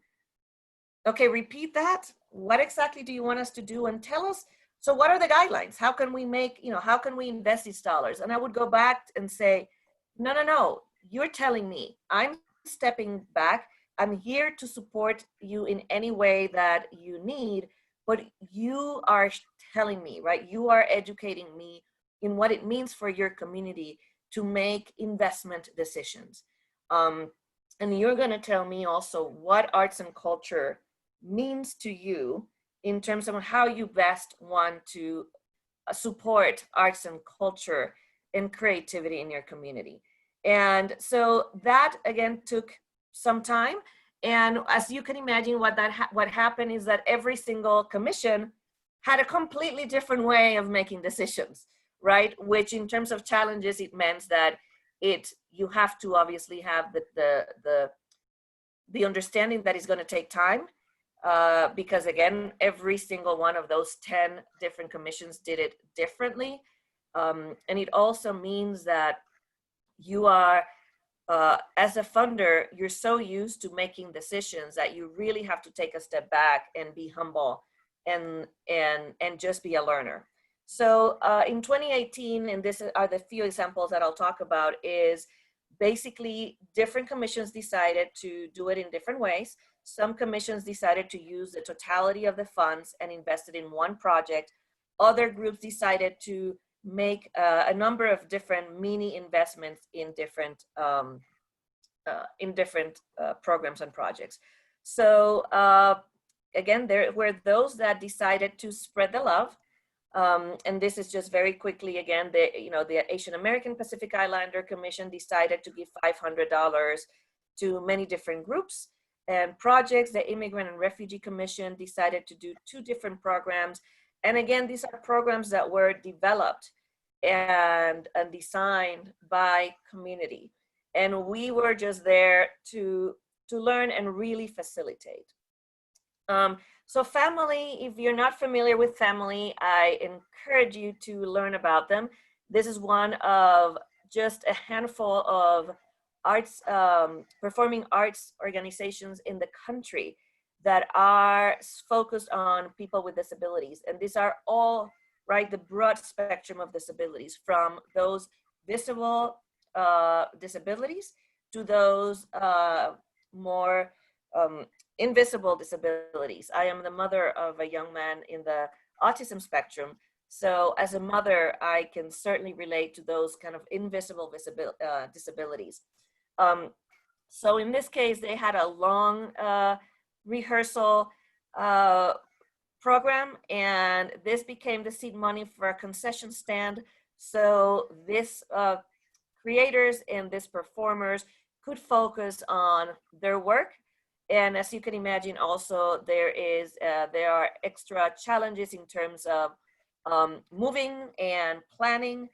okay, repeat that. What exactly do you want us to do? And tell us, so what are the guidelines? How can we make, how can we invest these dollars? And I would go back and say, no, you're telling me, I'm stepping back. I'm here to support you in any way that you need, but you are telling me, right? You are educating me in what it means for your community to make investment decisions. And you're gonna tell me also what arts and culture means to you in terms of how you best want to support arts and culture and creativity in your community. And so that again took some time. And as you can imagine, what happened is that every single commission had a completely different way of making decisions, right? Which in terms of challenges, it meant that you have to obviously have the understanding that it's going to take time, because again, every single one of those 10 different commissions did it differently. And it also means that you are, as a funder, you're so used to making decisions that you really have to take a step back and be humble and just be a learner. So in 2018, and these are the few examples that I'll talk about, is basically different commissions decided to do it in different ways. Some commissions decided to use the totality of the funds and invest it in one project. Other groups decided to make a number of different mini investments in different programs and projects. So again, there were those that decided to spread the love. And this is just very quickly, again, the Asian American Pacific Islander Commission decided to give $500 to many different groups and projects. The Immigrant and Refugee Commission decided to do 2 different programs. And again, these are programs that were developed and designed by community. And we were just there to learn and really facilitate. So family, if you're not familiar with family, I encourage you to learn about them. This is one of just a handful of arts, performing arts organizations in the country that are focused on people with disabilities. And these are all, right, the broad spectrum of disabilities, from those visible disabilities to those more invisible disabilities. I am the mother of a young man in the autism spectrum. So as a mother, I can certainly relate to those kind of invisible disabilities. So in this case, they had a long rehearsal program, and this became the seed money for a concession stand. So this creators and these performers could focus on their work. And as you can imagine, also there are extra challenges in terms of moving and planning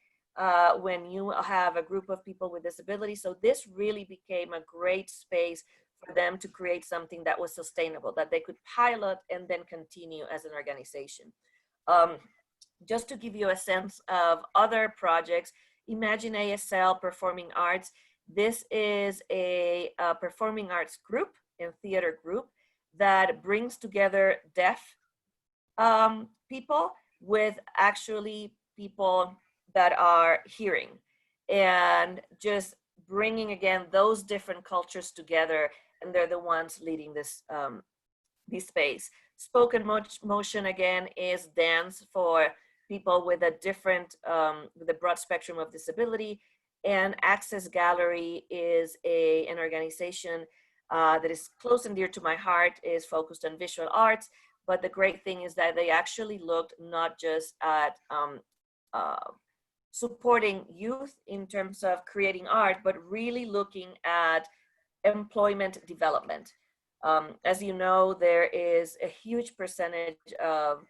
when you have a group of people with disabilities. So this really became a great space for them to create something that was sustainable, that they could pilot and then continue as an organization. Just to give you a sense of other projects, Imagine ASL Performing Arts. This is a performing arts group and theater group that brings together deaf people with actually people that are hearing, and just bringing again those different cultures together, and they're the ones leading this space. Spoken motion again is dance for people with a different, with a broad spectrum of disability, and Access Gallery is an organization that is close and dear to my heart, is focused on visual arts. But the great thing is that they actually looked not just at supporting youth in terms of creating art, but really looking at employment development. As you know, there is a huge percentage of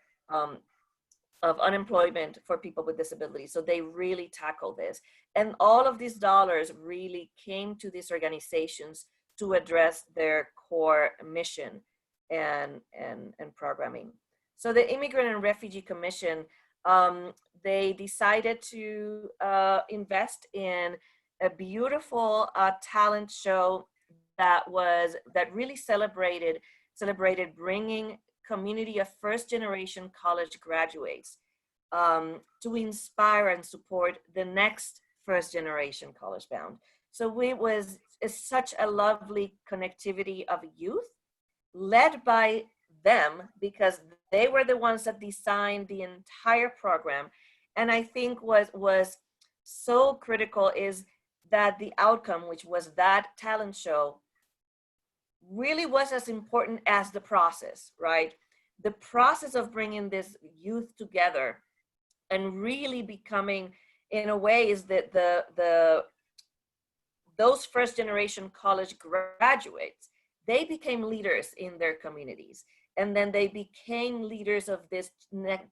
unemployment for people with disabilities. So they really tackle this. And all of these dollars really came to these organizations to address their core mission and programming. So the Immigrant and Refugee Commission, they decided to invest in a beautiful talent show that really celebrated bringing community of first-generation college graduates to inspire and support the next first-generation college bound. So it was such a lovely connectivity of youth led by them, because they were the ones that designed the entire program. And I think what was so critical is that the outcome, which was that talent show, really was as important as the process, right? The process of bringing this youth together and really becoming, in a way, is that those first generation college graduates, they became leaders in their communities. And then they became leaders of this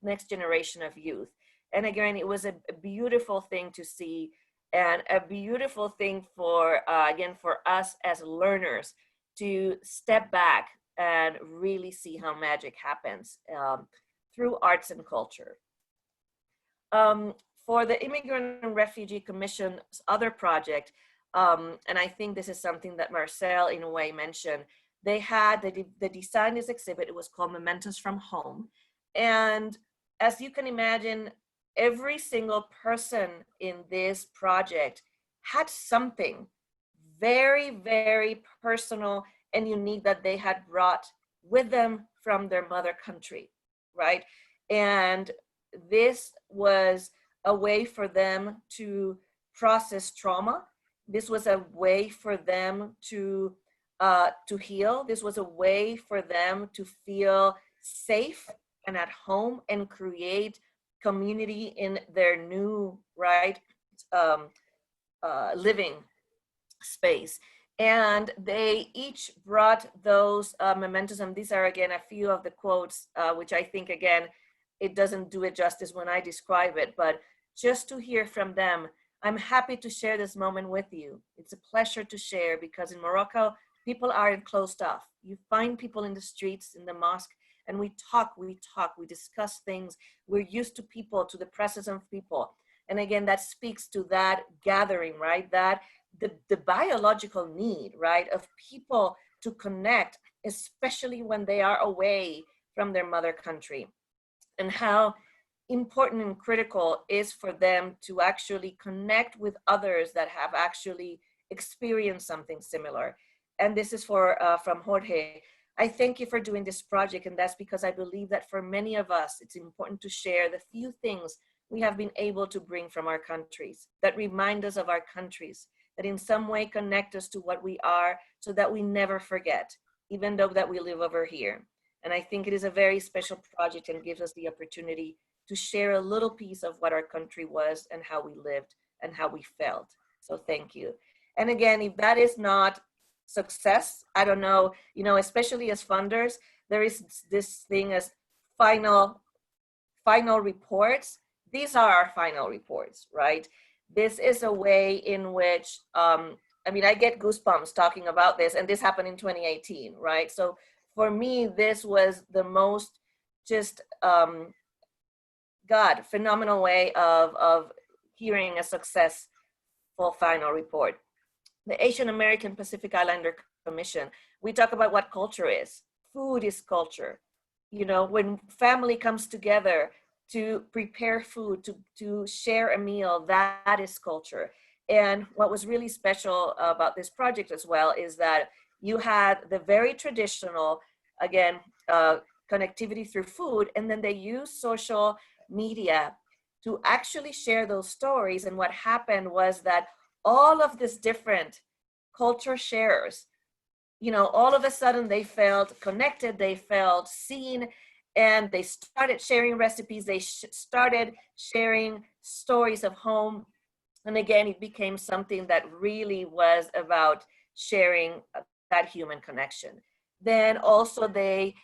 next generation of youth. And again, it was a beautiful thing to see, and a beautiful thing for, again, for us as learners to step back and really see how magic happens through arts and culture. For the Immigrant and Refugee Commission's other project, and I think this is something that Marcel in a way mentioned, they had the design this exhibit. It was called Mementos from Home. And as you can imagine, every single person in this project had something very, very personal and unique that they had brought with them from their mother country, right? And this was a way for them to process trauma. This was a way for them to heal. This was a way for them to feel safe and at home and create community in their new, right, living space. And they each brought those mementos, and these are again a few of the quotes, which I think again it doesn't do it justice when I describe it, but just to hear from them, I'm happy to share this moment with you. It's a pleasure to share because in Morocco, people aren't closed off. You find people in the streets, in the mosque, and we talk, we discuss things. We're used to people, to the presence of people. And again, that speaks to that gathering, right? That the biological need, right, of people to connect, especially when they are away from their mother country, and how important and critical is for them to actually connect with others that have actually experienced something similar. And this is from Jorge. I thank you for doing this project, and that's because I believe that for many of us, it's important to share the few things we have been able to bring from our countries that remind us of our countries, that in some way connect us to what we are so that we never forget, even though that we live over here. And I think it is a very special project and gives us the opportunity to share a little piece of what our country was and how we lived and how we felt. So thank you. And again, if that is not success, I don't know, especially as funders, there is this thing as final reports. These are our final reports, right? This is a way in which, I get goosebumps talking about this, and this happened in 2018, right? So for me, this was the most just, phenomenal way of hearing a successful final report. The Asian American Pacific Islander Commission, we talk about what culture is. Food is culture. When family comes together to prepare food, to share a meal, that is culture. And what was really special about this project as well is that you had the very traditional, again, connectivity through food, and then they use social media to actually share those stories. And what happened was that all of these different culture sharers, all of a sudden they felt connected, they felt seen, and they started sharing recipes, they started sharing stories of home. And again, it became something that really was about sharing that human connection. Then also they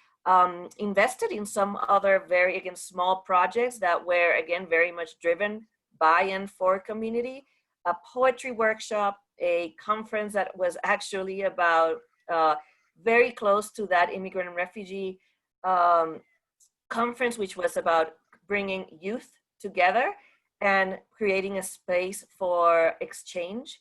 invested in some other very, again, small projects that were, again, very much driven by and for community. A poetry workshop, a conference that was actually about very close to that immigrant and refugee conference, which was about bringing youth together and creating a space for exchange.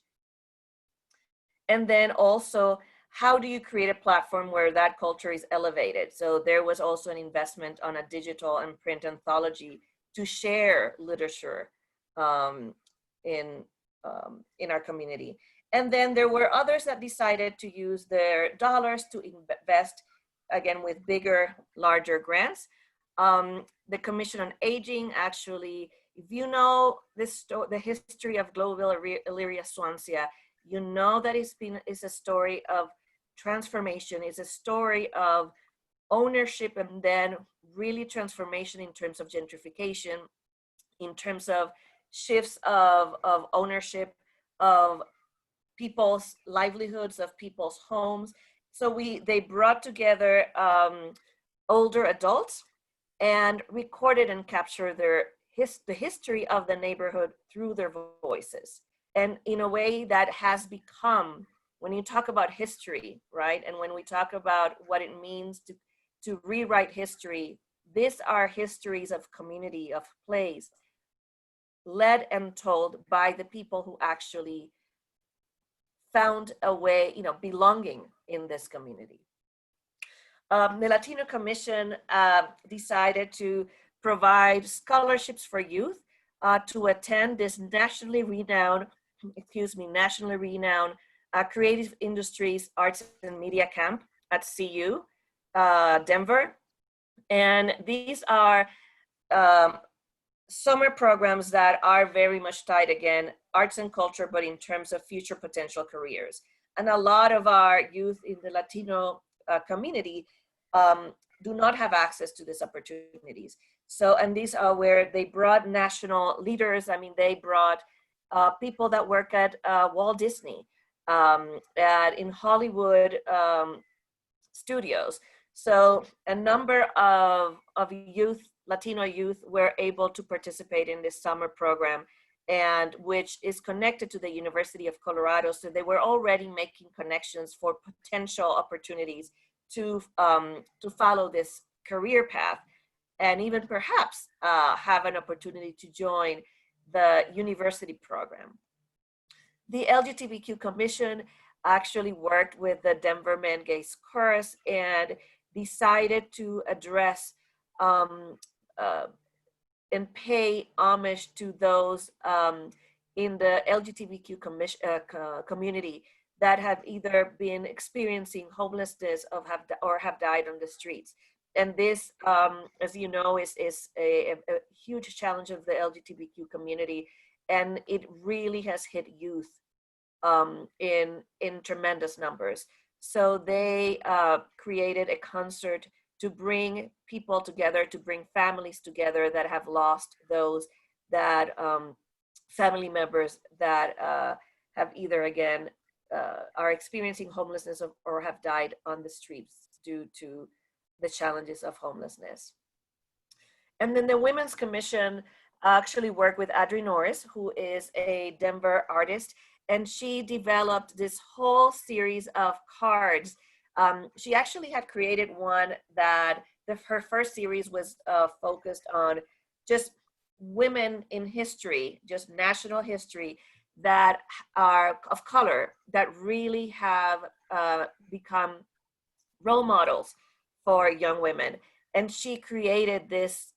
And then also, how do you create a platform where that culture is elevated? So there was also an investment on a digital and print anthology to share literature in our community. And then there were others that decided to use their dollars to invest, again, with bigger, larger grants. The Commission on Aging, actually, if you know the history of global Illyria Swansea, you know that it's a story of transformation, it's a story of ownership, and then really transformation in terms of gentrification, in terms of shifts of ownership of people's livelihoods, of people's homes. So they brought together older adults and recorded and captured the history of the neighborhood through their voices. And in a way that has become, when you talk about history, right? And when we talk about what it means to rewrite history, these are histories of community, of place, led and told by the people who actually found a way, belonging in this community. The Latino Commission decided to provide scholarships for youth to attend this nationally renowned Creative Industries, Arts and Media Camp at CU, Denver. And these are summer programs that are very much tied, again, arts and culture, but in terms of future potential careers. And a lot of our youth in the Latino community do not have access to these opportunities. So, and these are where they brought national leaders. I mean, they brought people that work at Walt Disney, in Hollywood studios. So a number of youth Latino youth were able to participate in this summer program, and which is connected to the University of Colorado. So they were already making connections for potential opportunities to follow this career path, and even perhaps have an opportunity to join the university program. The LGBTQ Commission actually worked with the Denver Men Gays Chorus and decided to address and pay homage to those in the LGBTQ community that have either been experiencing homelessness or have died on the streets. And this, as you know, is a huge challenge of the LGBTQ community, and it really has hit youth in tremendous numbers. So they created a concert to bring people together, to bring families together that have lost those that family members that have either again are experiencing homelessness or have died on the streets due to the challenges of homelessness. And then the Women's Commission actually worked with Adri Norris, who is a Denver artist, and she developed this whole series of cards. She actually had created one that her first series was focused on just women in history, just national history, that are of color, that really have become role models for young women. And she created this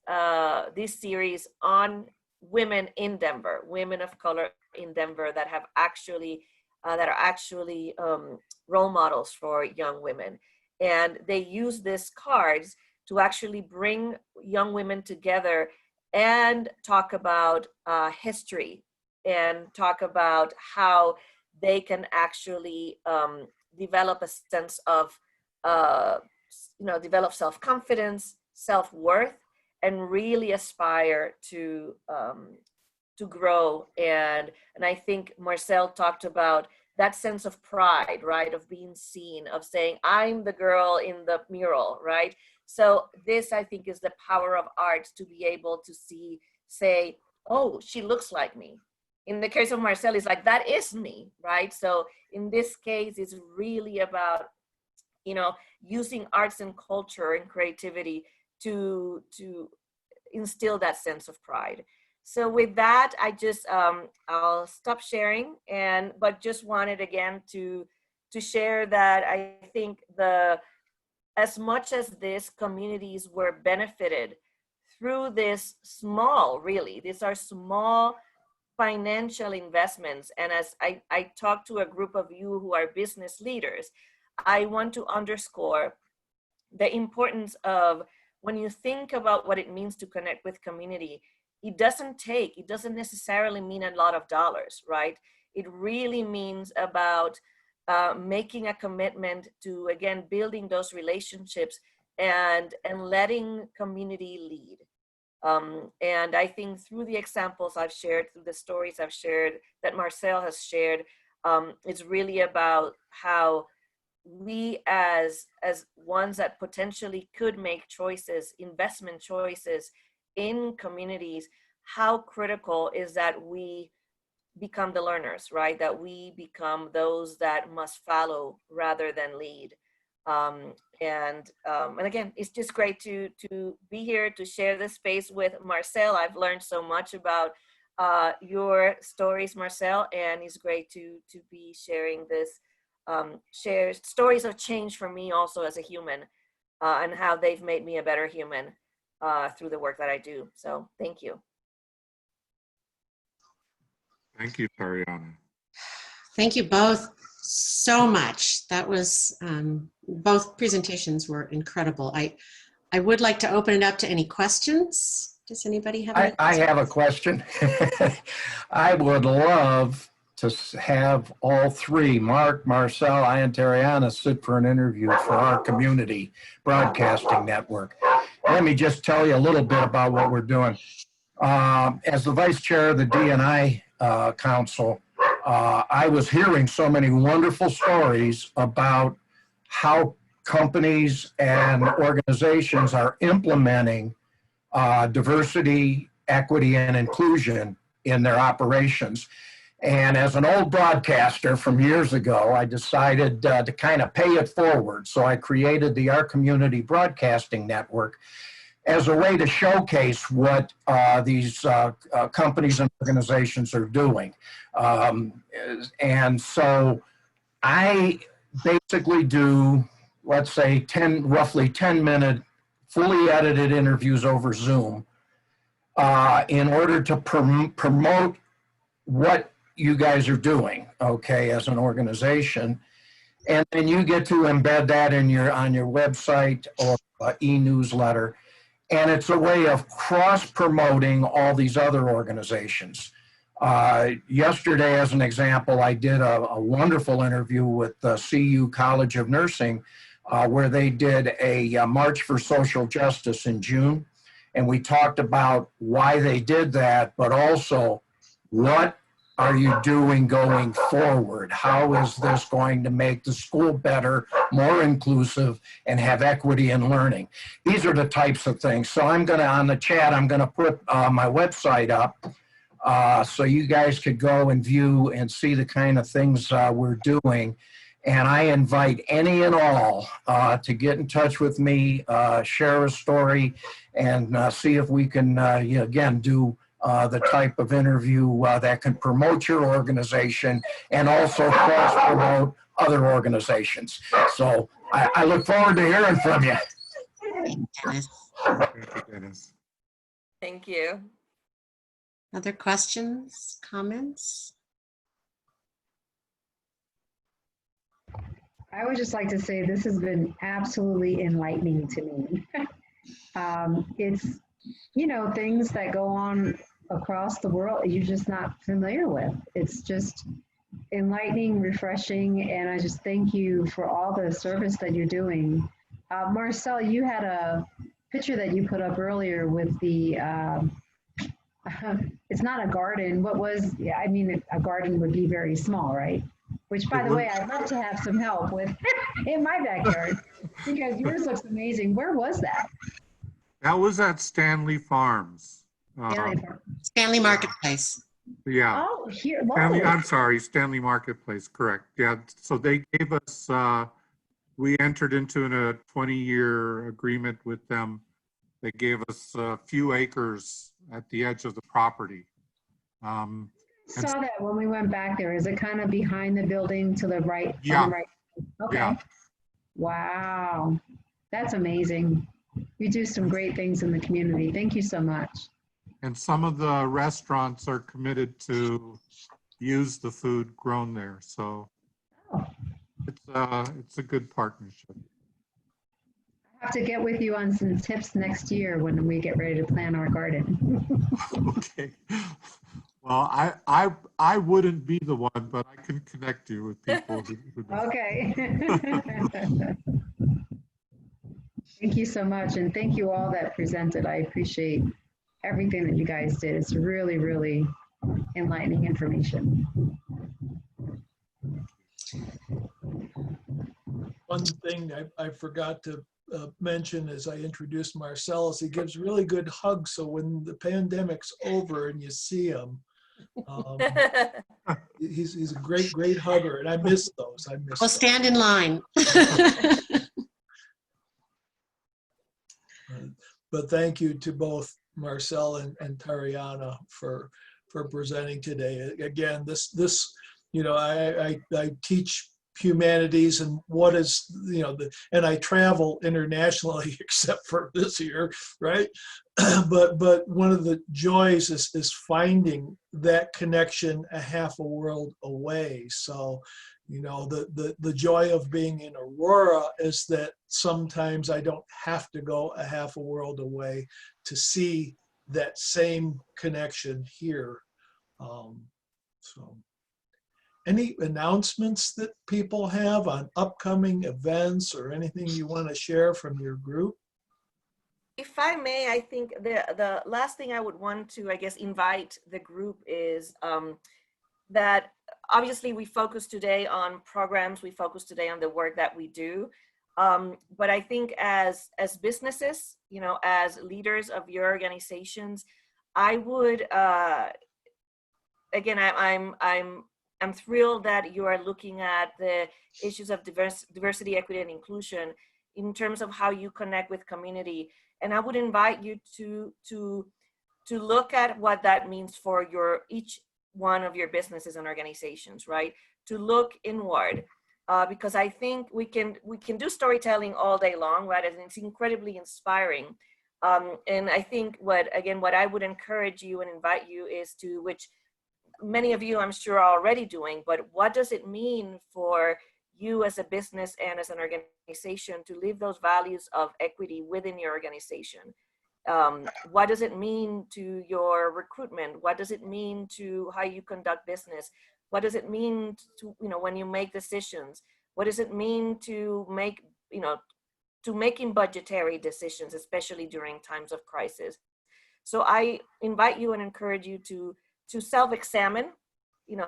series on women in Denver, women of color in Denver that have actually that are actually role models for young women. And they use these cards to actually bring young women together and talk about history and talk about how they can actually develop a sense of, develop self-confidence, self-worth, and really aspire to grow. And I think Marcel talked about that sense of pride, right? Of being seen, of saying, I'm the girl in the mural, right? So this, I think, is the power of art, to be able to say, oh, she looks like me. In the case of Marcel, it's like, that is me, right? So in this case, it's really about, using arts and culture and creativity to instill that sense of pride. So with that, I just, I'll stop sharing, but just wanted again to share that I think as much as these communities were benefited through this these are small financial investments. And as I talk to a group of you who are business leaders, I want to underscore the importance of, when you think about what it means to connect with community, it doesn't necessarily mean a lot of dollars, right? It really means about making a commitment to, again, building those relationships and letting community lead. And I think through the examples I've shared, through the stories I've shared, that Marcel has shared, it's really about how we as ones that potentially could make choices, investment choices in communities, how critical is that we become the learners, right? That we become those that must follow rather than lead. And again, it's just great to be here to share this space with Marcel. I've learned so much about your stories, Marcel, and it's great to be sharing this, share stories of change for me also as a human, and how they've made me a better human through the work that I do. So thank you. Thank you, Tariana. Thank you both so much. That was, both presentations were incredible. I would like to open it up to any questions. Does anybody have any? I have a question. I would love to have all three, Mark, Marcel, I, and Tariana, sit for an interview for our community broadcasting network. Let me just tell you a little bit about what we're doing. As the vice chair of the D&I Council, I was hearing so many wonderful stories about how companies and organizations are implementing diversity, equity, and inclusion in their operations. And as an old broadcaster from years ago, I decided to kind of pay it forward. So I created the Our Community Broadcasting Network as a way to showcase what these companies and organizations are doing. And so I basically do, let's say, roughly 10-minute, fully edited interviews over Zoom in order to promote what you guys are doing, okay, as an organization. And then you get to embed that in on your website or e-newsletter. And it's a way of cross-promoting all these other organizations. Yesterday, as an example, I did a wonderful interview with the CU College of Nursing, where they did a March for Social Justice in June. And we talked about why they did that, but also what are you doing going forward? How is this going to make the school better, more inclusive, and have equity in learning? These are the types of things. So I'm going to, on the chat, I'm going to put my website up so you guys could go and view and see the kind of things we're doing. And I invite any and all to get in touch with me, share a story, and see if we can, again, do the type of interview that can promote your organization and also cross-promote other organizations. So I look forward to hearing from you. Thank you. Other questions, comments? I would just like to say this has been absolutely enlightening to me. It's, things that go on across the world you're just not familiar with. It's just enlightening, refreshing, and I just thank you for all the service that you're doing. Marcel, you had a picture that you put up earlier with the, it's not a garden. What was, a garden would be very small, right? Which, by the way, I'd love to have some help with in my backyard because yours looks amazing. Where was that? That was at Stanley Farms. Stanley Marketplace. Yeah. Oh, here. I'm sorry, Stanley Marketplace, correct. Yeah, so they gave us, we entered into a 20-year agreement with them. They gave us a few acres at the edge of the property. Saw that when we went back there. Is it kind of behind the building to the right? Yeah. On the right? Okay. Yeah. Wow. That's amazing. You do some great things in the community. Thank you so much. And some of the restaurants are committed to use the food grown there. So it's a good partnership. I have to get with you on some tips next year when we get ready to plant our garden. Okay. Well, I wouldn't be the one, but I can connect you with people who do. Okay. Thank you so much. And thank you all that presented. I appreciate everything that you guys did. It's really, really enlightening information. One thing I forgot to mention as I introduced Marcel is he gives really good hugs. So when the pandemic's over and you see him, he's a great hugger, and I miss those. Well, stand in line. But thank you to both Marcel and Tariana for presenting today. Again, this I teach humanities, and what is and I travel internationally except for this year, right? but one of the joys is finding that connection a half a world away. So the joy of being in Aurora is that sometimes I don't have to go a half a world away to see that same connection here. So any announcements that people have on upcoming events or anything you want to share from your group? If I may, I think the last thing I would want to, invite the group is that obviously we focus today on programs, we focus today on the work that we do, But I think as businesses, as leaders of your organizations, I would, again, I'm thrilled that you are looking at the issues of diversity, equity, and inclusion in terms of how you connect with community. And I would invite you to look at what that means for each one of your businesses and organizations, right? To look inward, because I think we can do storytelling all day long, right? And it's incredibly inspiring. And I think what I would encourage you and invite you is to, which many of you I'm sure are already doing, but what does it mean for you as a business and as an organization to live those values of equity within your organization? What does it mean to your recruitment? What does it mean to how you conduct business? What does it mean to, when you make decisions? What does it mean to make, to making budgetary decisions, especially during times of crisis? So I invite you and encourage you to self-examine.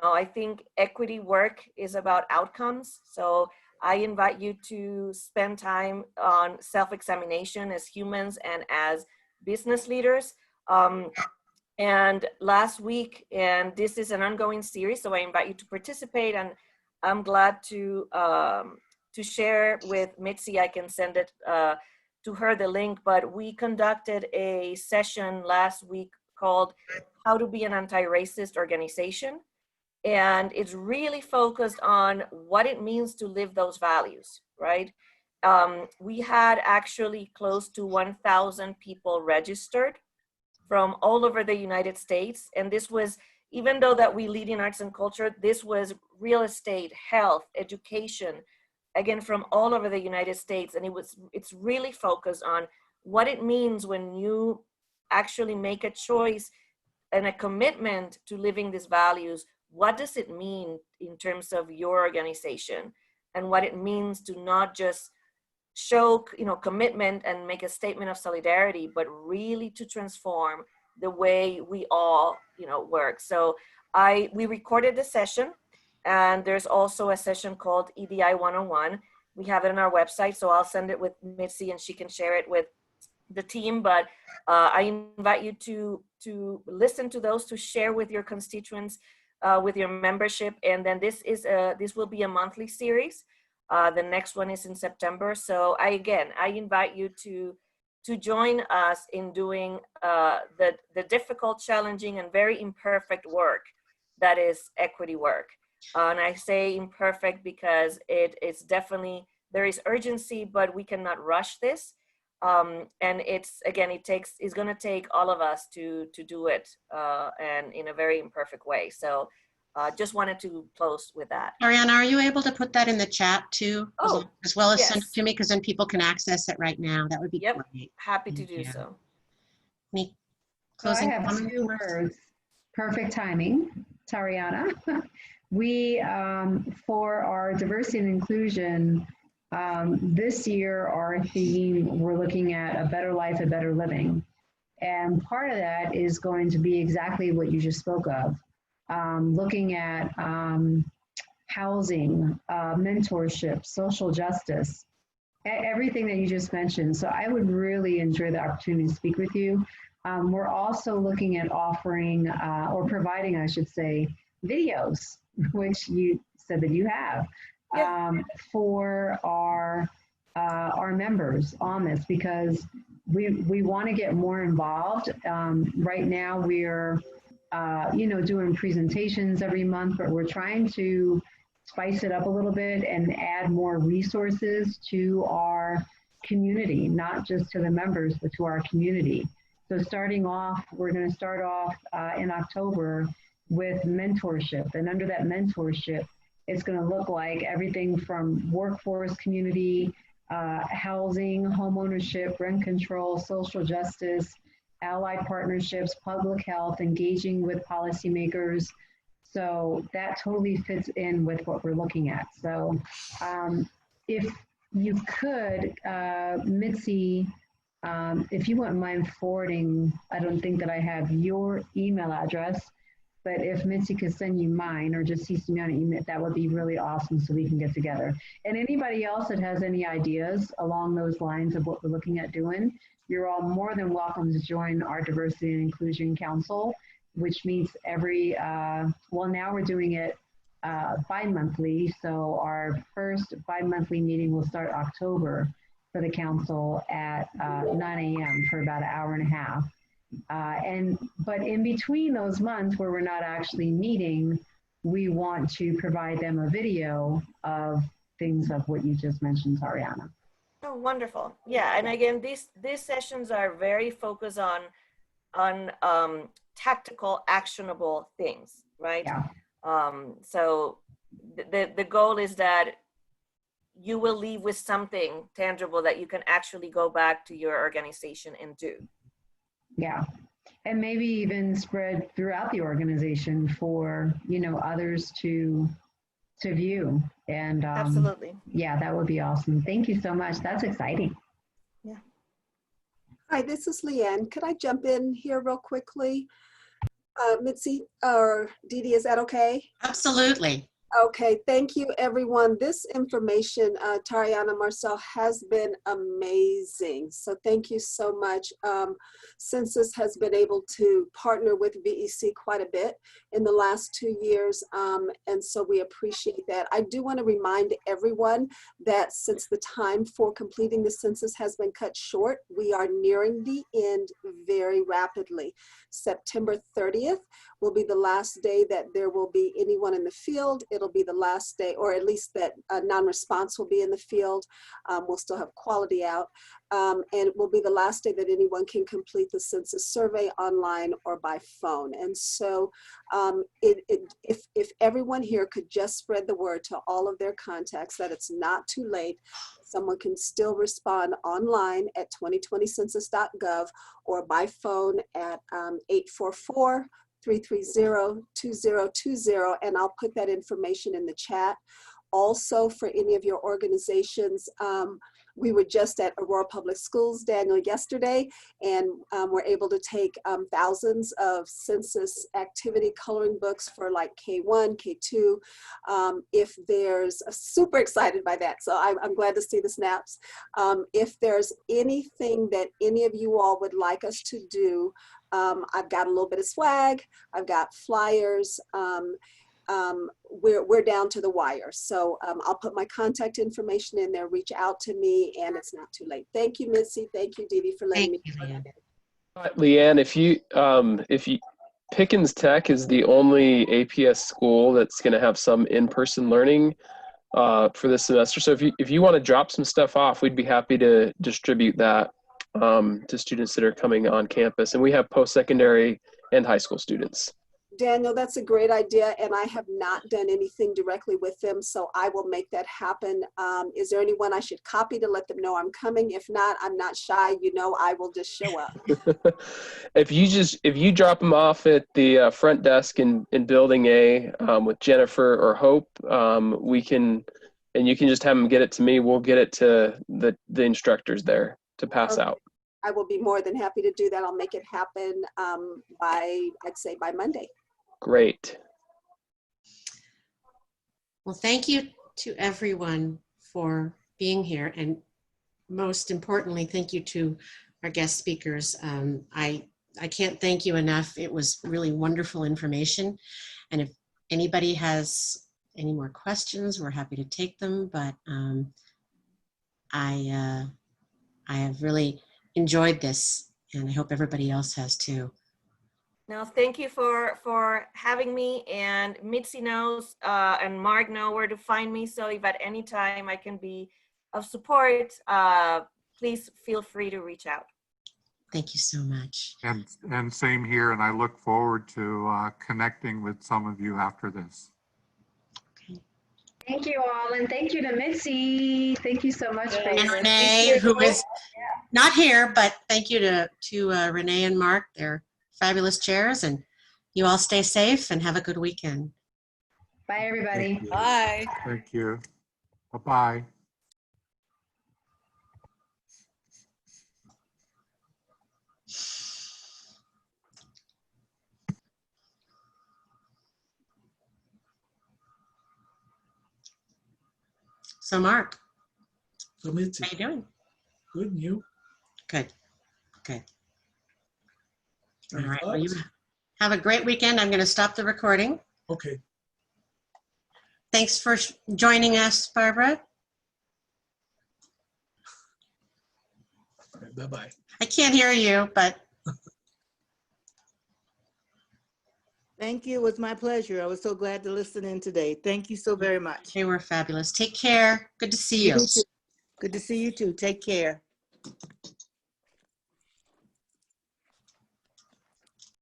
I think equity work is about outcomes. So I invite you to spend time on self-examination as humans and as business leaders. And last week, and this is an ongoing series, so I invite you to participate, and I'm glad to share with Mitzi. I can send it to her, the link, but we conducted a session last week called How to Be an Anti-Racist Organization. And it's really focused on what it means to live those values, right? We had actually close to 1,000 people registered from all over the United States. And this was, even though that we lead in arts and culture, this was real estate, health, education, again, from all over the United States. And it's really focused on what it means when you actually make a choice and a commitment to living these values. What does it mean in terms of your organization, and what it means to not just show, commitment and make a statement of solidarity, but really to transform the way we all, work. So we recorded the session, and there's also a session called EDI 101. We have it on our website, so I'll send it with Mitzi and she can share it with the team. But I invite you to listen to those, to share with your constituents, with your membership. And then this will be a monthly series. The next one is in September. So I invite you to join us in doing the difficult, challenging, and very imperfect work that is equity work. And I say imperfect because it's definitely, there is urgency, but we cannot rush this. And it's going to take all of us to do it, and in a very imperfect way. So just wanted to close with that. Ariana, are you able to put that in the chat too? As well as yes. send it to me, because then people can access it right now. That would be great. Happy to do so. Any closing comments? I have 2 words. Perfect timing, Tariana. We, for our diversity and inclusion, this year, our theme, we're looking at a better life, a better living. And part of that is going to be exactly what you just spoke of, looking at housing, mentorship, social justice, everything that you just mentioned. So I would really enjoy the opportunity to speak with you. We're also looking at offering, or providing, I should say, videos, which you said that you have. For our members on this, because we want to get more involved. Right now we're doing presentations every month, but we're trying to spice it up a little bit and add more resources to our community, not just to the members, but to our community. So starting off, we're going to start off in October with mentorship, and under that mentorship, it's going to look like everything from workforce, community, housing, homeownership, rent control, social justice, allied partnerships, public health, engaging with policymakers. So that totally fits in with what we're looking at. So if you could, Mitzi, if you wouldn't mind forwarding, I don't think that I have your email address, but if Mitzi could send you mine or just CC me on an email, that would be really awesome so we can get together. And anybody else that has any ideas along those lines of what we're looking at doing, you're all more than welcome to join our Diversity and Inclusion Council, which meets every, well, now we're doing it bi-monthly. So our first bi-monthly meeting will start October for the council at 9 a.m. for about an hour and a half. But in between those months where we're not actually meeting, we want to provide them a video of things of what you just mentioned, Tariana. Oh, wonderful. Yeah, and again, these sessions are very focused on tactical, actionable things, right? Yeah. So the goal is that you will leave with something tangible that you can actually go back to your organization and do. Yeah, and maybe even spread throughout the organization for, you know, others to view. And absolutely. Yeah, that would be awesome. Thank you so much. That's exciting. Yeah. Hi, this is Leanne. Could I jump in here real quickly? Mitzi or Dee Dee, is that okay? Absolutely. Okay, thank you everyone. This information, Tariana, Marcel, has been amazing. So thank you so much. Census has been able to partner with VEC quite a bit in the last 2 years. And so we appreciate that. I do want to remind everyone that since the time for completing the census has been cut short, we are nearing the end very rapidly. September 30th will be the last day that there will be anyone in the field. It'll be the last day, or at least that non-response will be in the field. We'll still have quality out. And it will be the last day that anyone can complete the census survey online or by phone. And so if everyone here could just spread the word to all of their contacts that it's not too late, someone can still respond online at 2020census.gov or by phone at 844-330-2020, and I'll put that information in the chat. Also, for any of your organizations, we were just at Aurora Public Schools, Daniel, yesterday, and we're able to take thousands of census activity coloring books for like K1, K2. If there's, super excited by that, so I'm glad to see the snaps. If there's anything that any of you all would like us to do, I've got a little bit of swag, I've got flyers, we're down to the wire. So I'll put my contact information in there, reach out to me, and it's not too late. Thank you, Mitzi. Thank you, Dee Dee, for letting me. Leanne, if you Pickens Tech is the only APS school that's going to have some in-person learning for this semester. So if you want to drop some stuff off, we'd be happy to distribute that to students that are coming on campus. And we have post-secondary and high school students. Daniel, that's a great idea, and I have not done anything directly with them, so I will make that happen. Is there anyone I should copy to let them know I'm coming? If not, I'm not shy. You know, I will just show up. If you drop them off at the front desk in Building A with Jennifer or Hope, you can just have them get it to me. We'll get it to the instructors there to pass out. I will be more than happy to do that. I'll make it happen I'd say by Monday. Great. Well, thank you to everyone for being here. And most importantly, thank you to our guest speakers. I can't thank you enough. It was really wonderful information. And if anybody has any more questions, we're happy to take them. But I have really enjoyed this, and I hope everybody else has too. No, thank you for having me, and Mitzi knows and Mark know where to find me, so if at any time I can be of support, please feel free to reach out. Thank you so much. And same here, and I look forward to connecting with some of you after this. Thank you all, and thank you to Mitzi. Thank you so much for And Renee, who is not here, but thank you to Renee and Mark. They're fabulous chairs, and you all stay safe and have a good weekend. Bye, everybody. Bye. Thank you. Bye-bye. So Mark, So Mitzi, how you doing? good, and you? Good. Good. All Any right. Well, you thoughts? have a great weekend. I'm going to stop the recording. Okay. Thanks for joining us, Barbara. All right, bye-bye. I can't hear you, but Thank you. It was my pleasure. I was so glad to listen in today. Thank you so very much. they were fabulous. Take care. Good to see you. You too. Good to see you too. Take care.